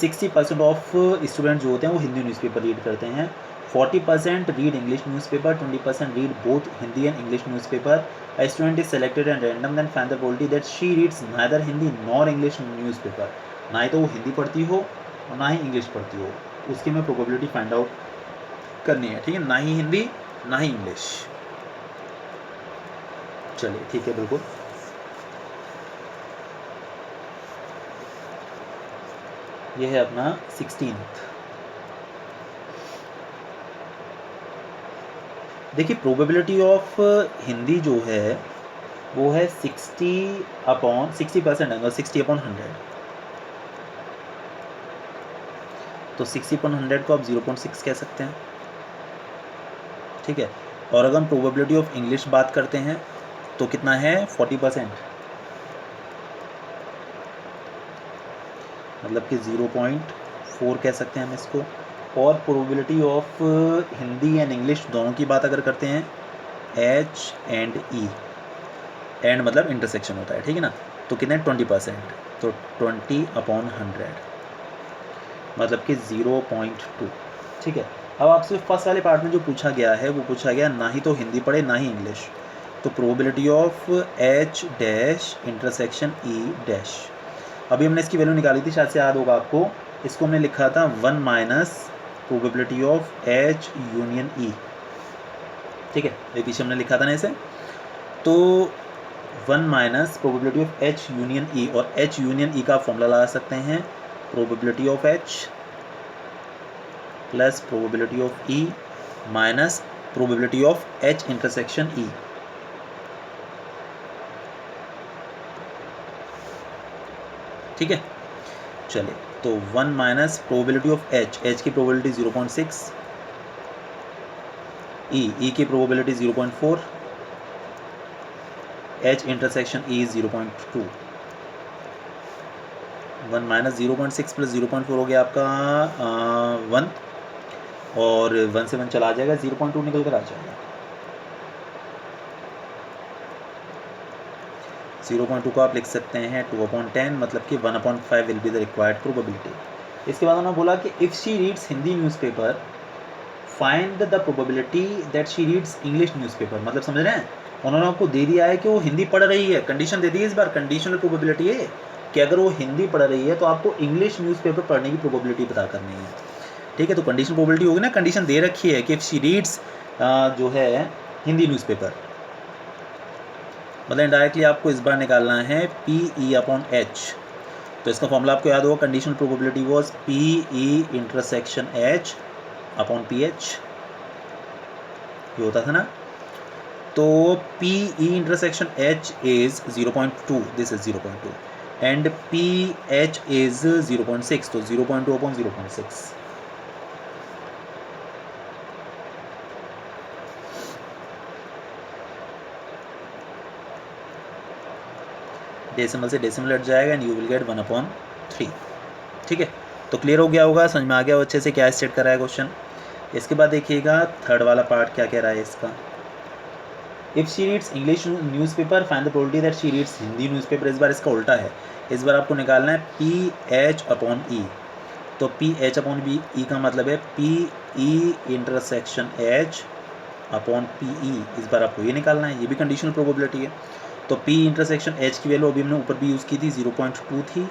60% of student जो होते हैं वो हिंदी न्यूज़पेपर रीड करते हैं। 40% read English newspaper, 20% read both Hindi and English newspaper. A student is selected and random then find the probability that she reads neither Hindi nor English newspaper. ना ही तो वो हिंदी पढ़ती हो और ना ही इंग्लिश पढ़ती हो, उसकी हमें प्रोबेबिलिटी फाइंड आउट करनी है, ठीक है। ना ही हिंदी ना ही इंग्लिश। चलिए ठीक है, बिल्कुल। ये है अपना 16th। देखिए प्रोबेबिलिटी ऑफ हिंदी जो है वो है 60% है, 60/100। तो 60/100 को आप 0.6 कह सकते हैं, ठीक है। और अगर हम प्रोबेबिलिटी ऑफ इंग्लिश बात करते हैं तो कितना है 40%, मतलब कि 0.4 कह सकते हैं हम इसको। और probability of Hindi and English दोनों की बात अगर करते हैं, एच एंड ई, एंड मतलब इंटरसेक्शन होता है, ठीक है ना। तो कितना है 20%, तो 20/100 मतलब कि 0.2, ठीक है। अब आपसे फर्स्ट वाले पार्ट में जो पूछा गया है वो पूछा गया ना ही तो हिंदी पढ़े ना ही इंग्लिश। तो probability of H dash intersection E dash, अभी हमने इसकी वैल्यू निकाली थी, शायद से याद होगा आपको। इसको हमने लिखा था 1 minus probability of H union E, ठीक है। ये पीछे हमने लिखा था ना इसे। तो 1 minus probability of H union E, और एच यूनियन ई का फॉर्मूला लगा सकते हैं, probability of H plus probability of E minus probability of H intersection E, ठीक है। चलिए तो 1 minus probability of H, H की प्रोबेबिलिटी 0.6, ई की probability 0.4, H intersection E 0.2। 1 minus 0.6 plus 0.4 हो गया आपका 1, और 1 से 1 चला जाएगा, 0.2 निकल कर आ जाएगा। 0.2 को आप लिख सकते हैं 2/10, मतलब कि 1/5 will be the required probability. इसके बाद उन्होंने बोला कि if she reads Hindi newspaper find the probability that she reads English newspaper. मतलब समझ रहे हैं, उन्होंने आपको दे दिया है कि वो हिंदी पढ़ रही है, कंडीशन दे दी है इस बार, कंडीशनल प्रोबेबिलिटी है कि अगर वो हिंदी पढ़ रही है तो आपको इंग्लिश न्यूज़पेपर पढ़ने की प्रोबेबिलिटी पता करनी है, ठीक है। तो कंडीशन प्रोबेबिलिटी होगी ना, कंडीशन दे रखी है कि इफ़ शी रीड्स जो है हिंदी न्यूज़पेपर, मतलब डायरेक्टली आपको इस बार निकालना है PE/H। तो इसका फॉर्मूला आपको याद होगा, conditional probability was PE intersection H/PH, ये होता था ना। तो PE intersection H is 0.2, this is 0.2, and PH is 0.6, तो 0.2/0.6। डेसिमल से डेसिमल हट जाएगा एंड यू विल गेट 1/3, ठीक है। तो क्लियर हो गया होगा, समझ में आ गया अच्छे से क्या स्टेट कर रहा है क्वेश्चन। इसके बाद देखिएगा थर्ड वाला पार्ट क्या कह रहा है इसका। If she reads English newspaper find the probability that she reads Hindi newspaper. इस बार इसका उल्टा है, इस बार आपको निकालना है PH/E। तो PH/E का मतलब है PE/H/PE। इस बार आपको ये निकालना है, ये भी कंडीशनल प्रोबेबिलिटी है। तो P/H की वैल्यू अभी हमने ऊपर भी यूज़ की थी, 0.2 थी।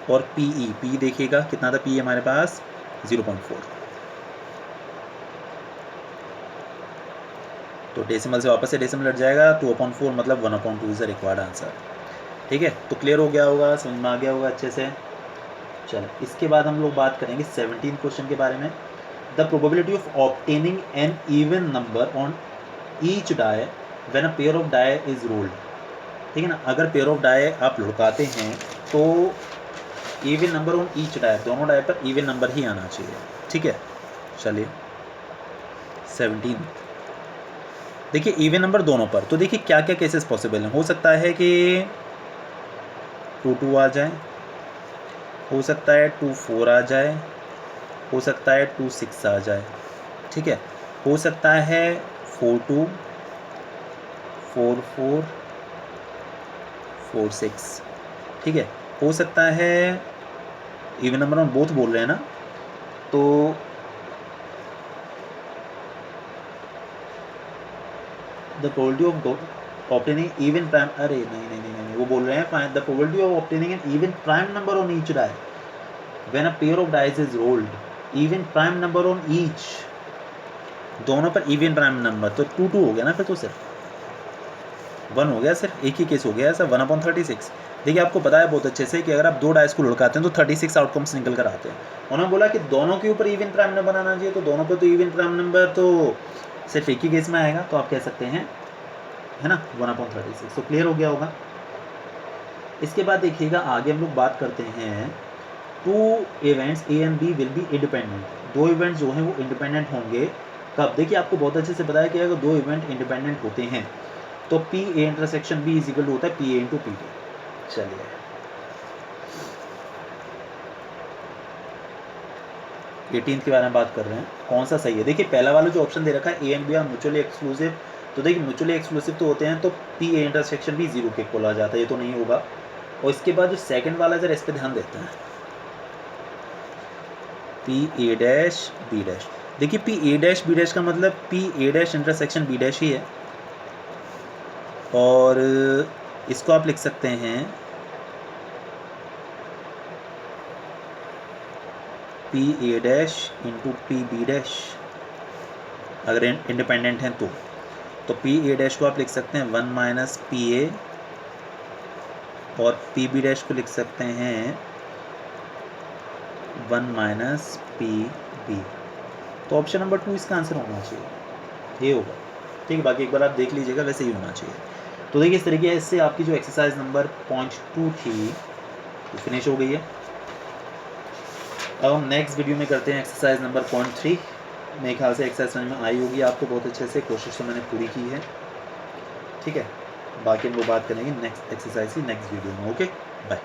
और PE देखिएगा कितना था, PE हमारे पास 0.4। तो डेसिमल से वापस से डेसिमल हट जाएगा, 2/4 मतलब 1/2 इज़ द रिक्वायर्ड आंसर। ठीक है, तो क्लियर हो गया होगा, समझ में आ गया होगा अच्छे से। चलो इसके बाद हम लोग बात करेंगे 17 क्वेश्चन के बारे में। The probability of obtaining an even number on each die when a pair of die is rolled. ठीक है ना, अगर पेयर ऑफ डाई आप लुढ़काते हैं तो even number on each die, दोनों डाई पर इवन नंबर ही आना चाहिए। ठीक है, चलिए 17 देखिए, इवन नंबर दोनों पर। तो देखिए क्या क्या केसेस पॉसिबल हैं। हो सकता है कि 2 आ जाए, हो सकता है 2 4 आ जाए, हो सकता है 2 6 आ जाए। ठीक है, हो सकता है 4 2 4 4 4 6। ठीक है, हो सकता है इवन नंबर में बोथ बोल रहे हैं ना, तो the probability of obtaining even prime, अरे नहीं, वो बोल रहे हैं find the probability of obtaining an even prime number on each die when a pair of dies is rolled, even prime number on each, दोनों पर इवन प्राइम नंबर। तो 2 2 हो गया ना, फिर तो सिर्फ 1 हो गया, सिर्फ एक ही केस हो गया ऐसा, 1/36। देखिए आपको पता है बहुत अच्छे से कि अगर आप 2 डाइस को लुढ़काते हैं तो 36 आउटकम्स निकल कर आते हैं। उन्होंने बोला कि दोनों के ऊपर इवन प्राइम नंबर आना चाहिए, तो दोनों पर तो इवन प्राइम नंबर तो सिर्फ एक ही केस में आएगा, तो आप कह सकते हैं है ना 1/36। तो क्लियर हो गया होगा। इसके बाद देखिएगा आगे हम लोग बात करते हैं 2 events A and B will be independent. 2 events जो हैं वो इंडिपेंडेंट होंगे कब। देखिए आपको बहुत अच्छे से बताया कि अगर 2 इवेंट इंडिपेंडेंट होते हैं तो PA/B इज इक्वल टू होता है PA/PD। चलिए 18 के बारे में बात कर रहे हैं, कौन सा सही है। देखिए पहला वाला जो ऑप्शन दे रखा है A and B are mutually exclusive, तो देखिए म्यूचुअली एक्सक्लूसिव तो होते हैं तो PA/B 0 के इक्वल आ जाता है, ये तो नहीं होगा। और इसके बाद जो सेकंड वाला जरा इस पर ध्यान देते हैं, PA'/B'। देखिए PA'/B' का मतलब PA'/B' ही है, और इसको आप लिख सकते हैं PA'/PB', अगर इंडिपेंडेंट हैं तो PA' को आप लिख सकते हैं 1 - PA, और PB' को लिख सकते हैं 1 - PB। तो ऑप्शन नंबर 2 इसका आंसर होना चाहिए, ये होगा। ठीक है, बाकी एक बार आप देख लीजिएगा, वैसे ही होना चाहिए। तो देखिए इस तरीके से आपकी जो एक्सरसाइज नंबर 0.2 थी वो फिनिश हो गई है। अब हम नेक्स्ट वीडियो में करते हैं एक्सरसाइज नंबर 0.3। मेरे ख्याल से एक्सरसाइज समझ में आई होगी आपको बहुत अच्छे से, कोशिश तो मैंने पूरी की है। ठीक है, बाकी हम लोग बात करेंगे नेक्स्ट एक्सरसाइज की नेक्स्ट वीडियो में। Okay, bye.